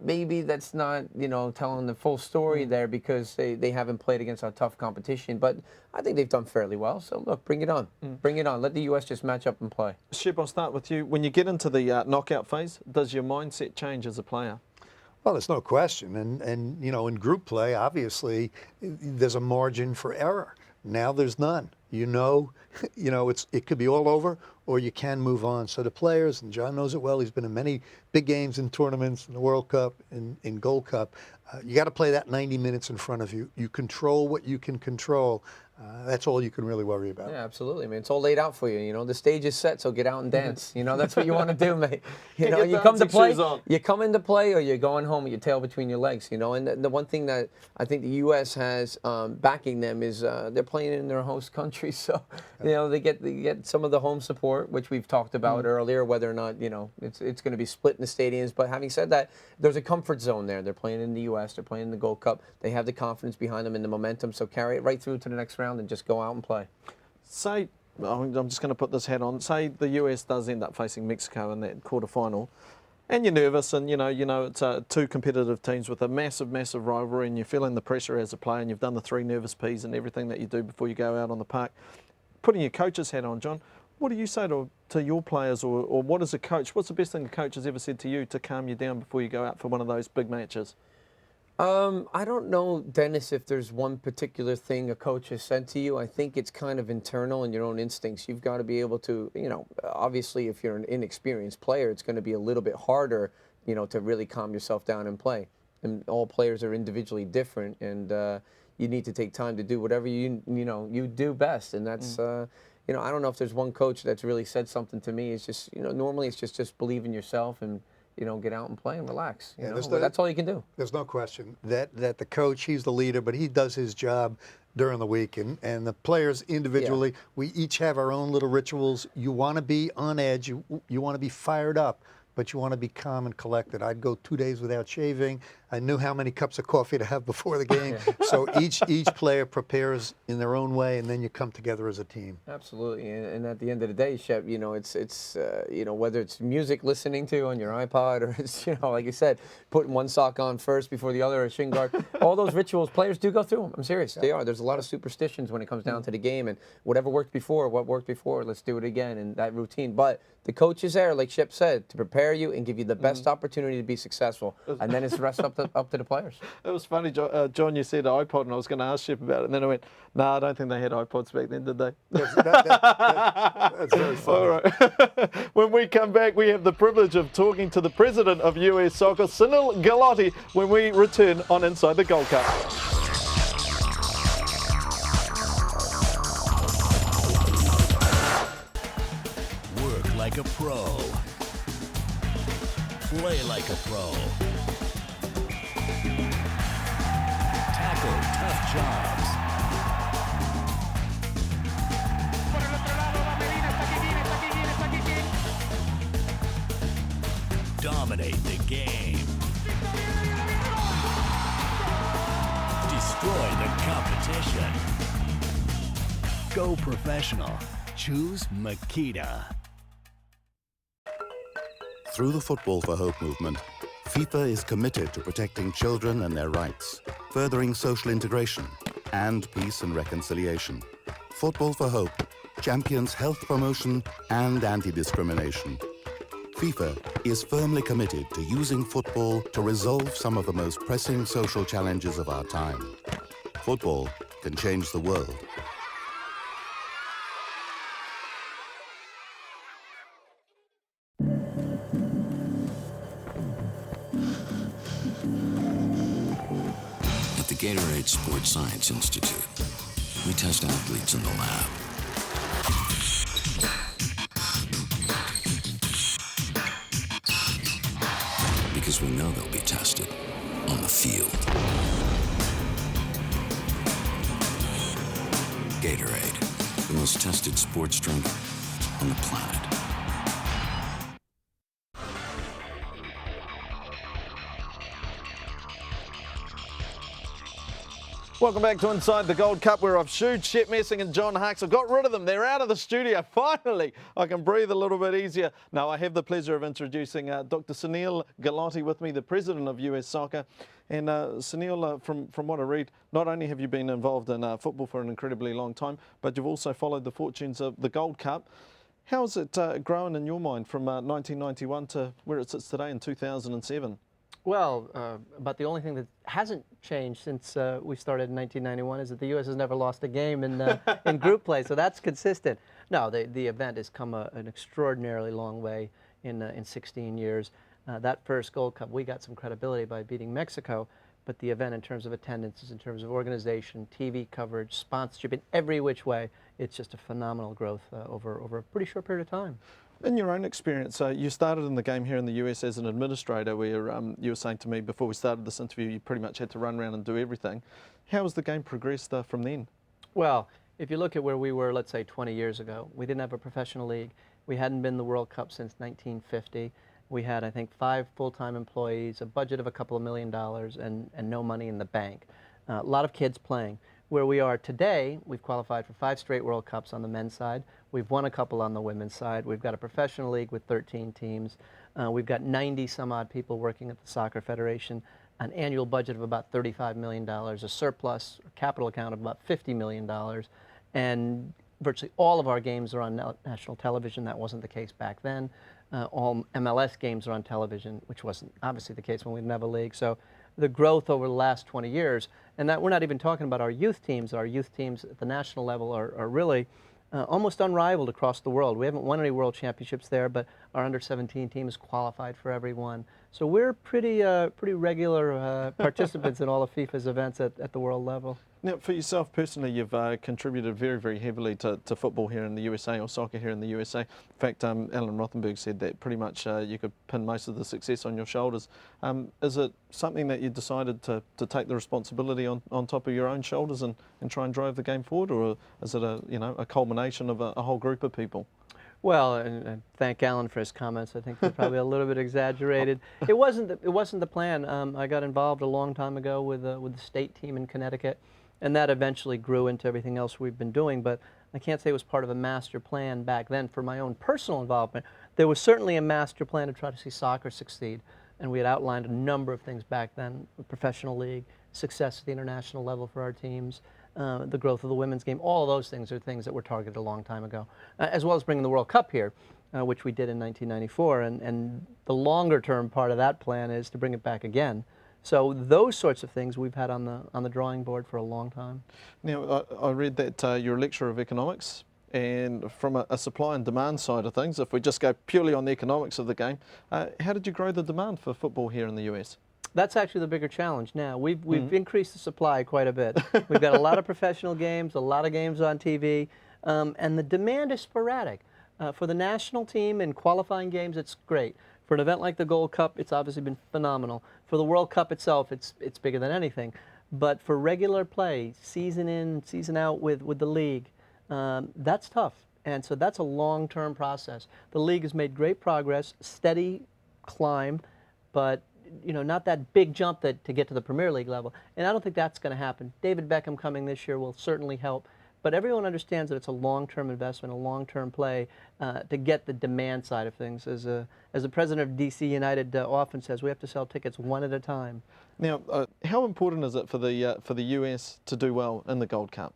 Maybe that's not, you know, telling the full story there, because they haven't played against a tough competition. But I think they've done fairly well. So, look, bring it on. Bring it on. Let the U.S. just match up and play. Shep, I'll start with you. When you get into the knockout phase, does your mindset change as a player? Well, there's no question. And you know, in group play, obviously, there's a margin for error. Now there's none. You know, it could be all over, or you can move on. So the players, and John knows it well, he's been in many big games in tournaments, in the World Cup, in Gold Cup. You got to play that 90 minutes in front of you. You control what you can control. That's all you can really worry about. Yeah, absolutely, man. It's all laid out for you. You know, the stage is set, so get out and dance. You know, that's what you want to do, mate. You know, you come to play, you come into play, or you're going home with your tail between your legs. You know, and the one thing that I think the U.S. has backing them is they're playing in their host country, so you know they get some of the home support, which we've talked about earlier. Whether or not, you know, it's going to be split in the stadiums. But having said that, there's a comfort zone there. They're playing in the U.S. They're playing in the Gold Cup. They have the confidence behind them and the momentum. So carry it right through to the next round and just go out and play. Say, I'm just going to put this hat on. Say the US does end up facing Mexico in that quarterfinal, and you're nervous, and you know it's two competitive teams with a massive rivalry, and you're feeling the pressure as a player, and you've done the 3 nervous P's and everything that you do before you go out on the park. Putting your coach's hat on, John, what do you say to your players, or what is a coach? What's the best thing a coach has ever said to you to calm you down before you go out for one of those big matches? I don't know, Dennis, if there's one particular thing a coach has said to you. I think it's kind of internal in your own instincts. You've got to be able to, you know, obviously if you're an inexperienced player, it's going to be a little bit harder, you know, to really calm yourself down and play. And all players are individually different, and you need to take time to do whatever you do best. And that's, you know, I don't know if there's one coach that's really said something to me. It's just, you know, normally it's just believe in yourself and, you know, get out and play and relax. You know? That's all you can do. There's no question that the coach, he's the leader, but he does his job during the week. And the players individually, we each have our own little rituals. You want to be on edge. You want to be fired up, but you want to be calm and collected. I'd go 2 days without shaving. I knew how many cups of coffee to have before the game. So each player prepares in their own way, and then you come together as a team. Absolutely, and at the end of the day, Shep, you know, it's you know, whether it's music listening to on your iPod, or it's, you know, like you said, putting one sock on first before the other, or shin guard. All those rituals, players do go through them. I'm serious, they are. There's a lot of superstitions when it comes down to the game, and whatever worked before, let's do it again, and that routine. But the coach is there, like Shep said, to prepare you and give you the best opportunity to be successful, and then it's the rest up to the players. It was funny, John, you said iPod, and I was going to ask Shep about it, and then I went, no, I don't think they had iPods back then, did they? That's very funny. All right. When we come back, we have the privilege of talking to the president of US Soccer, Sunil Gulati, when we return on Inside the Gold Cup. Play like a pro. Tackle tough jobs. Dominate the game. Destroy the competition. Go professional. Choose Makita. Through the Football for Hope movement, FIFA is committed to protecting children and their rights, furthering social integration and peace and reconciliation. Football for Hope champions health promotion and anti-discrimination. FIFA is firmly committed to using football to resolve some of the most pressing social challenges of our time. Football can change the world. At the Gatorade Sports Science Institute, we test athletes in the lab. Because we know they'll be tested on the field. Gatorade, the most tested sports drink on the planet. Welcome back to Inside the Gold Cup, where I've shooed Shep Messing and John Hux. I've got rid of them. They're out of the studio. Finally, I can breathe a little bit easier. Now, I have the pleasure of introducing Dr. Sunil Gulati with me, the president of US Soccer. And Sunil, from what I read, not only have you been involved in football for an incredibly long time, but you've also followed the fortunes of the Gold Cup. How has it grown in your mind from 1991 to where it sits today in 2007? Well, but the only thing that hasn't changed since we started in 1991 is that the U.S. has never lost a game in group play, so that's consistent. No, the event has come an extraordinarily long way in 16 years. That first Gold Cup, we got some credibility by beating Mexico, but the event in terms of attendance, in terms of organization, TV coverage, sponsorship, in every which way, it's just a phenomenal growth over a pretty short period of time. In your own experience, you started in the game here in the US as an administrator, where you were saying to me before we started this interview, you pretty much had to run around and do everything. How has the game progressed from then? Well, if you look at where we were, let's say 20 years ago, we didn't have a professional league. We hadn't been in the World Cup since 1950. We had, I think, 5 full-time employees, a budget of a couple of $1 million, and no money in the bank. A lot of kids playing. Where we are today, we've qualified for 5 straight World Cups on the men's side. We've won a couple on the women's side. We've got a professional league with 13 teams. We've got 90 some odd people working at the Soccer Federation, an annual budget of about $35 million, a surplus capital account of about $50 million, and virtually all of our games are on national television. That wasn't the case back then. All MLS games are on television, which wasn't obviously the case when we didn't have a league. So the growth over the last 20 years, and that we're not even talking about our youth teams. Our youth teams at the national level are really almost unrivaled across the world. We haven't won any world championships there, but our under-17 team is qualified for every one. So we're pretty regular participants in all of FIFA's events at the world level. Now, for yourself personally, you've contributed very, very heavily to football here in the USA, or soccer here in the USA. In fact, Alan Rothenberg said that pretty much you could pin most of the success on your shoulders. Is it something that you decided to take the responsibility on top of your own shoulders and try and drive the game forward, or is it a culmination of a whole group of people? Well, and thank Alan for his comments. I think they're probably a little bit exaggerated. It wasn't the plan. I got involved a long time ago with the state team in Connecticut, and that eventually grew into everything else we've been doing. But I can't say it was part of a master plan back then for my own personal involvement. There was certainly a master plan to try to see soccer succeed, and we had outlined a number of things back then: a professional league, success at the international level for our teams, the growth of the women's game. All of those things are things that were targeted a long time ago, as well as bringing the World Cup here, which we did in 1994. And the longer term part of that plan is to bring it back again. So those sorts of things we've had on the drawing board for a long time. Now, I read that you're a lecturer of economics, and from a supply and demand side of things, if we just go purely on the economics of the game, how did you grow the demand for football here in the US? That's actually the bigger challenge now. We've increased the supply quite a bit. We've got a lot of professional games, a lot of games on TV, and the demand is sporadic. For the national team in qualifying games, it's great. For an event like the Gold Cup, it's obviously been phenomenal. For the World Cup itself, it's bigger than anything. But for regular play, season in, season out with the league, that's tough. And so that's a long-term process. The league has made great progress, steady climb, but not that big jump to get to the Premier League level. And I don't think that's going to happen. David Beckham coming this year will certainly help. But everyone understands that it's a long-term investment, a long-term play to get the demand side of things. As the president of DC United often says, we have to sell tickets one at a time. Now, how important is it for the US to do well in the Gold Cup?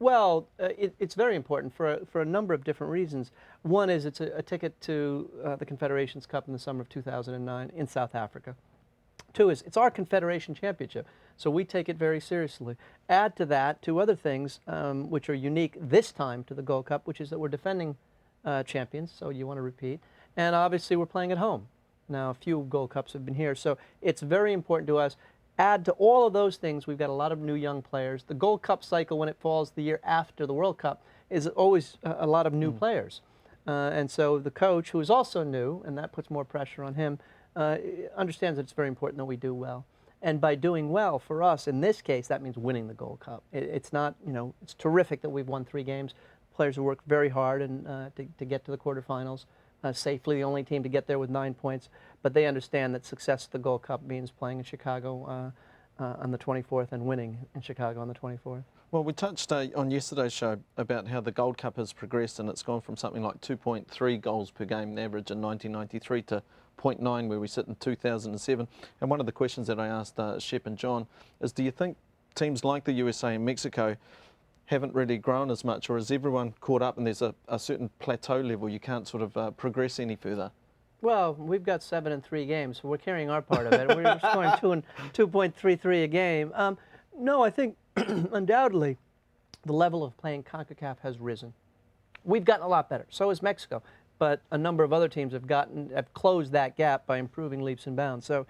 Well, it's very important for a number of different reasons. One is it's a ticket to the Confederations Cup in the summer of 2009 in South Africa. Two is it's our Confederation Championship, so we take it very seriously. Add to that two other things which are unique this time to the Gold Cup, which is that we're defending champions, so you want to repeat, and obviously we're playing at home. Now, a few Gold Cups have been here, so it's very important to us. Add to all of those things, we've got a lot of new young players. The Gold Cup cycle, when it falls the year after the World Cup, is always a lot of new players. And so the coach, who is also new, and that puts more pressure on him, understands that it's very important that we do well. And by doing well, for us, in this case, that means winning the Gold Cup. It's not, it's terrific that we've won 3 games. Players have worked very hard to get to the quarterfinals safely, the only team to get there with 9 points. But they understand that success at the Gold Cup means playing in Chicago on the 24th and winning in Chicago on the 24th. Well, we touched on yesterday's show about how the Gold Cup has progressed, and it's gone from something like 2.3 goals per game average in 1993 to 0.9 where we sit in 2007. And one of the questions that I asked Shep and John is, do you think teams like the USA and Mexico haven't really grown as much, or is everyone caught up and there's a certain plateau level, you can't sort of progress any further? Well, we've got 7 in 3 games, so we're carrying our part of it. We're scoring 2.33 a game. No, I think undoubtedly the level of play in Concacaf has risen. We've gotten a lot better. So has Mexico. But a number of other teams have closed that gap by improving leaps and bounds. So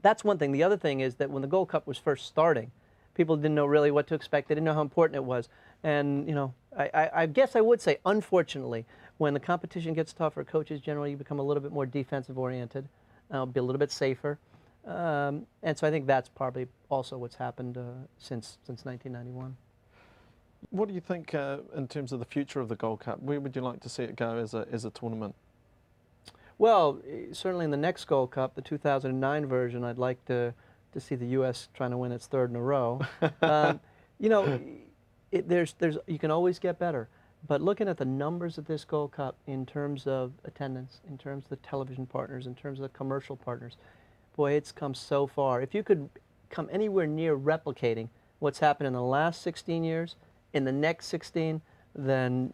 that's one thing. The other thing is that when the Gold Cup was first starting, people didn't know really what to expect. They didn't know how important it was. And, I guess I would say, unfortunately, when the competition gets tougher, coaches generally become a little bit more defensive oriented, be a little bit safer. And so I think that's probably also what's happened since 1991. What do you think in terms of the future of the Gold Cup? Where would you like to see it go as a tournament? Well, certainly in the next Gold Cup, the 2009 version, I'd like to see the U.S. trying to win its 3rd in a row. You can always get better. But looking at the numbers of this Gold Cup in terms of attendance, in terms of the television partners, in terms of the commercial partners, boy, it's come so far. If you could come anywhere near replicating what's happened in the last 16 years, in the next 16, then,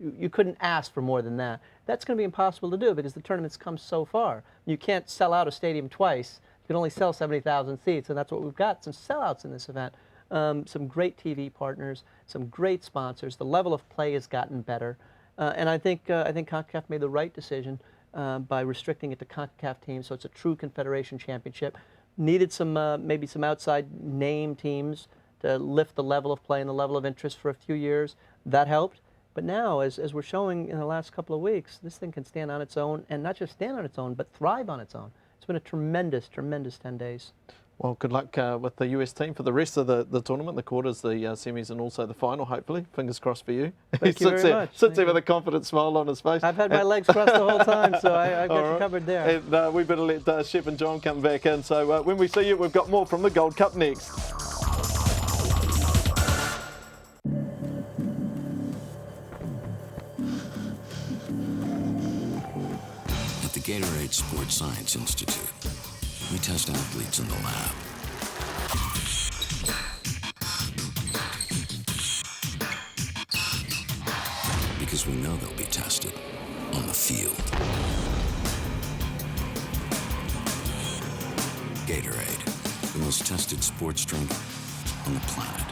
you couldn't ask for more than that. That's going to be impossible to do because the tournament's come so far. You can't sell out a stadium twice. You can only sell 70,000 seats, and that's what we've got, some sellouts in this event. Some great TV partners, some great sponsors. The level of play has gotten better. And I think Concacaf made the right decision by restricting it to Concacaf teams, so it's a true Confederation Championship. Needed some maybe some outside name teams to lift the level of play and the level of interest for a few years. That helped. But now, as we're showing in the last couple of weeks, this thing can stand on its own, and not just stand on its own, but thrive on its own. It's been a tremendous, tremendous 10 days. Well, good luck with the US team for the rest of the tournament, the quarters, the semis, and also the final, hopefully. Fingers crossed for you. Thank you very much. Sits there with a confident smile on his face. I've had my legs crossed the whole time, so I've got you covered there. And we better let Shep and John come back in. So when we see you, we've got more from the Gold Cup next. At the Gatorade Sports Science Institute, we test athletes in the lab. Because we know they'll be tested on the field. Gatorade, the most tested sports drink on the planet.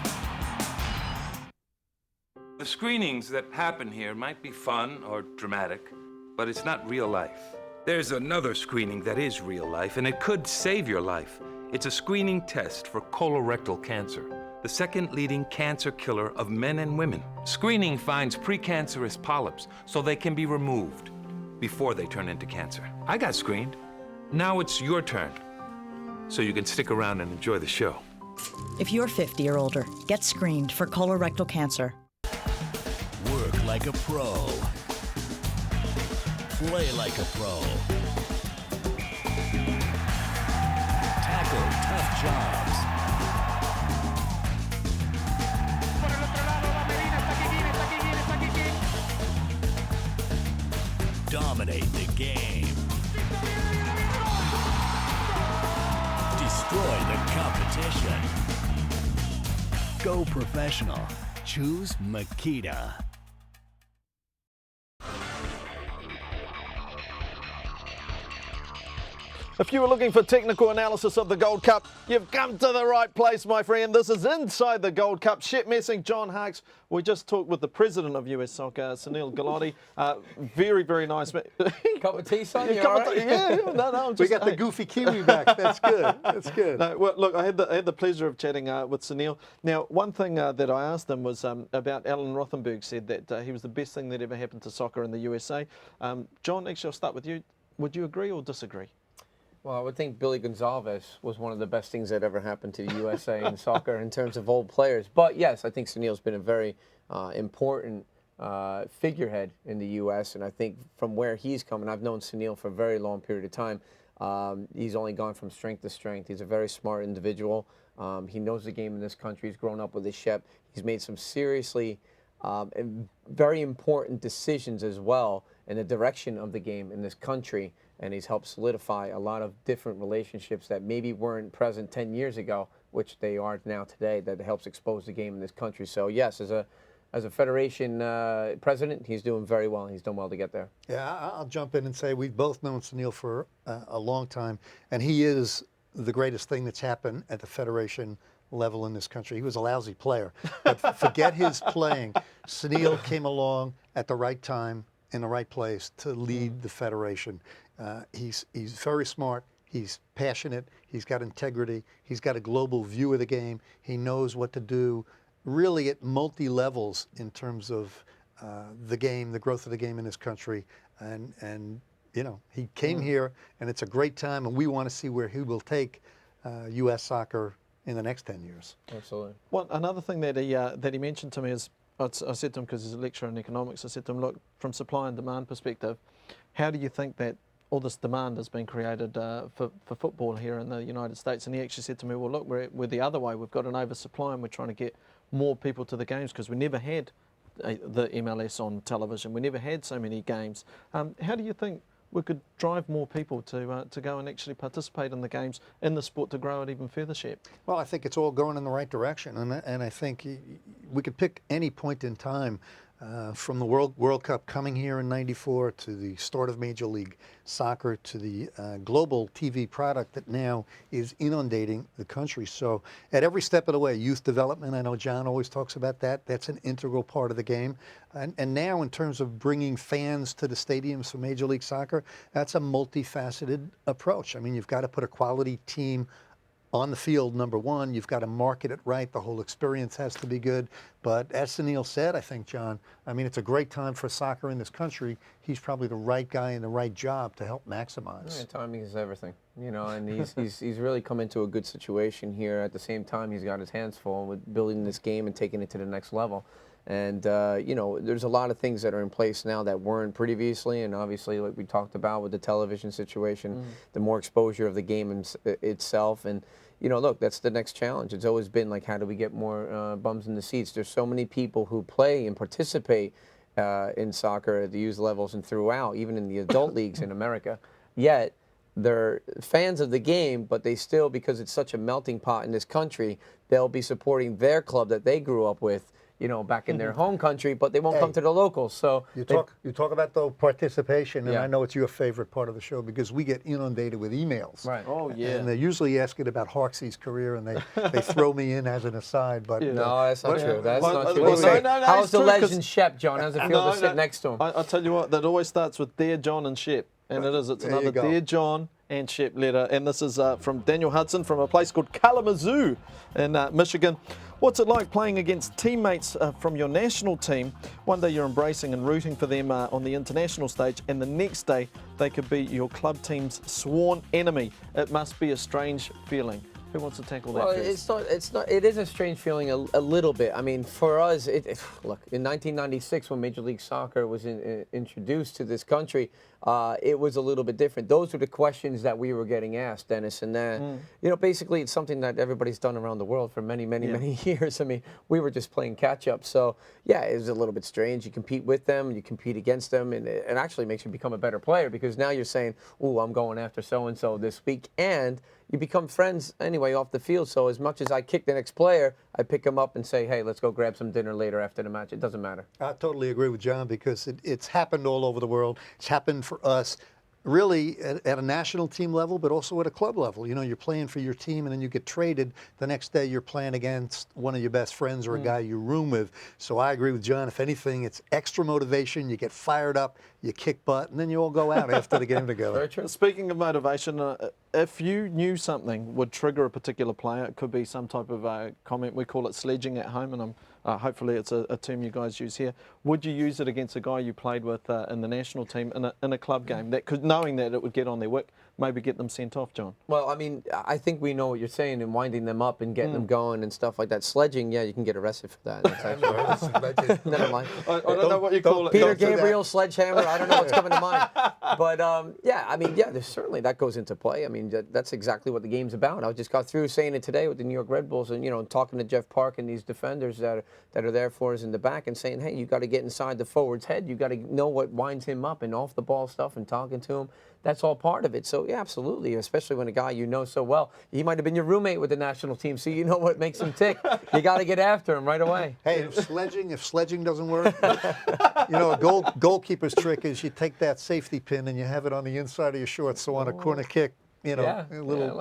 The screenings that happen here might be fun or dramatic, but it's not real life. There's another screening that is real life, and it could save your life. It's a screening test for colorectal cancer, the 2nd leading cancer killer of men and women. Screening finds precancerous polyps so they can be removed. before they turn into cancer. I got screened. Now it's your turn. So you can stick around and enjoy the show. If you're 50 or older, get screened for colorectal cancer. Work like a pro. Play like a pro. Tackle tough jobs. Dominate the game. Destroy the competition. Go professional. Choose Makita. If you were looking for technical analysis of the Gold Cup, you've come to the right place, my friend. This is Inside the Gold Cup. Shep Messing, John Harkes. We just talked with the president of US Soccer, Sunil Gulati. Very, very nice. Cup of tea, son? You Cup all of right? tea, yeah, no. We got the goofy Kiwi back. That's good. That's good. No, well, look, I had the pleasure of chatting with Sunil. Now, one thing that I asked him was about Alan Rothenberg said that he was the best thing that ever happened to soccer in the USA. John, actually, I'll start with you. Would you agree or disagree? Well, I would think Billy Gonzalez was one of the best things that ever happened to the USA in soccer in terms of old players. But yes, I think Sunil's been a very important figurehead in the U.S. And I think from where he's coming, I've known Sunil for a very long period of time. He's only gone from strength to strength. He's a very smart individual. He knows the game in this country. He's grown up with his Shep. He's made some seriously very important decisions as well in the direction of the game in this country. And he's helped solidify a lot of different relationships that maybe weren't present 10 years ago, which they are now today, that helps expose the game in this country. So yes, as a federation president, he's doing very well. He's done well to get there. Yeah, I'll jump in and say we've both known Sunil for a long time, and he is the greatest thing that's happened at the federation level in this country. He was a lousy player, but forget his playing. Sunil came along at the right time in the right place to lead the federation. He's very smart. He's passionate. He's got integrity. He's got a global view of the game. He knows what to do really at multi-levels in terms of the game, the growth of the game in this country. And you know, he came here, and it's a great time, and we want to see where he will take U.S. soccer in the next 10 years. Absolutely. Well, another thing that he mentioned to me is, I said to him, because he's a lecturer in economics, I said to him, look, from supply and demand perspective, how do you think that all this demand has been created for football here in the United States? And he actually said to me, well, look, we're the other way. We've got an oversupply, and we're trying to get more people to the games because we never had the MLS on television. We never had so many games. How do you think we could drive more people to go and actually participate in the games in the sport to grow it even further, Shep? Well, I think it's all going in the right direction, and I think we could pick any point in time from the World Cup coming here in '94 to the start of Major League Soccer to the global TV product that now is inundating the country. So at every step of the way, youth development, I know John always talks about that. That's an integral part of the game. And now in terms of bringing fans to the stadiums for Major League Soccer, that's a multifaceted approach. I mean, you've got to put a quality team on the field, number one. You've got to market it right. The whole experience has to be good. But as Sunil said, I think, John, I mean, it's a great time for soccer in this country. He's probably the right guy in the right job to help maximize. Yeah, timing is everything, you know, and he's really come into a good situation here. At the same time, he's got his hands full with building this game and taking it to the next level. And, you know, there's a lot of things that are in place now that weren't previously, and obviously, like we talked about with the television situation, the more exposure of the game itself. And, you know, look, that's the next challenge. It's always been like, how do we get more bums in the seats? There's so many people who play and participate in soccer at the youth levels and throughout, even in the adult leagues in America. Yet, they're fans of the game, but they still, because it's such a melting pot in this country, they'll be supporting their club that they grew up with, you know, back in their home country, but they won't come to the locals. So you talk about the participation, and Yeah. I know it's your favorite part of the show because we get inundated with emails. Right. Oh, yeah. And they're usually asking about Harkes's career, and they throw me in as an aside. But no, that's not true. That's Well, not true. well, They say, no, how's it's the true, 'cause- legend Shep, John? How's it feel to sit next to him? I'll tell you what, that always starts with Dear John and Shep. And it is. It's There you another go. Dear John and Shep letter. And this is from Daniel Hudson from a place called Kalamazoo in Michigan. What's it like playing against teammates from your national team? One day you're embracing and rooting for them on the international stage, and the next day they could be your club team's sworn enemy. It must be a strange feeling. Who wants to tackle that first? It is a strange feeling a little bit. I mean, for us, look, in 1996 when Major League Soccer was introduced to this country, it was a little bit different. Those were the questions that we were getting asked, Dennis, and you know, basically it's something that everybody's done around the world for many years. I mean, we were just playing catch up. So yeah, it was a little bit strange. You compete with them, you compete against them, and it actually makes you become a better player, because now you're saying, "Ooh, I'm going after so-and-so this week," and you become friends anyway off the field. So as much as I kick the next player, I pick him up and say, hey, let's go grab some dinner later after the match. It doesn't matter. I totally agree with John, because it's happened all over the world. It's happened for us really at a national team level, but also at a club level. You know, you're playing for your team and then you get traded. The next day you're playing against one of your best friends or a guy you room with. So I agree with John. If anything, it's extra motivation. You get fired up, you kick butt, and then you all go out after the game together. Speaking of motivation, if you knew something would trigger a particular player, it could be some type of comment. We call it sledging at home, and hopefully it's a term you guys use here. Would you use it against a guy you played with in the national team in a club game, knowing that it would get on their wick, maybe get them sent off, John? Well, I mean, I think we know what you're saying, and winding them up and getting them going and stuff like that. Sledging, yeah, you can get arrested for that. That's actually, never mind. I don't know what you call it. Peter Gabriel, sledgehammer, I don't know what's coming to mind. But yeah, I mean, yeah, there's certainly that goes into play. I mean, that's exactly what the game's about. I just got through saying it today with the New York Red Bulls, and, you know, talking to Jeff Park and these defenders that are there for us in the back, and saying, hey, you got to get inside the forward's head. You got to know what winds him up, and off the ball stuff, and talking to him. That's all part of it. So yeah, absolutely, especially when a guy you know so well, he might have been your roommate with the national team, so you know what makes him tick. You got to get after him right away. Hey, if sledging doesn't work, you know, a goalkeeper's trick is you take that safety pin and you have it on the inside of your shorts, so on a corner kick, you know,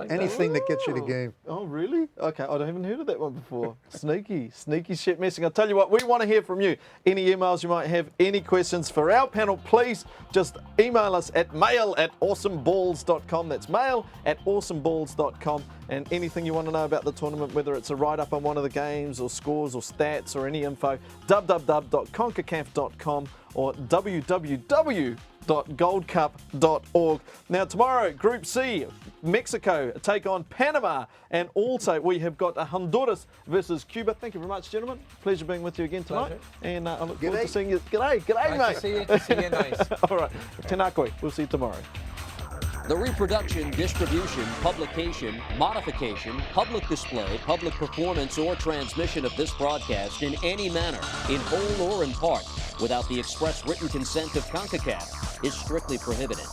anything that gets you the game. Oh, really? Okay, I haven't heard of that one before. Sneaky shit messing. I'll tell you what, we want to hear from you. Any emails you might have, any questions for our panel, please just email us at mail@awesomeballs.com. That's mail@awesomeballs.com. And anything you want to know about the tournament, whether it's a write-up on one of the games or scores or stats or any info, www.concacaf.com or www.goldcup.org. Now tomorrow, Group C, Mexico take on Panama, and also we have got Honduras versus Cuba. Thank you very much, gentlemen. Pleasure being with you again tonight. Pleasure. And I look forward to seeing you. G'day, mate. Nice to see you. Nice. All right, Tenakwe. We'll see you tomorrow. The reproduction, distribution, publication, modification, public display, public performance, or transmission of this broadcast in any manner, in whole or in part, without the express written consent of Concacaf, is strictly prohibited.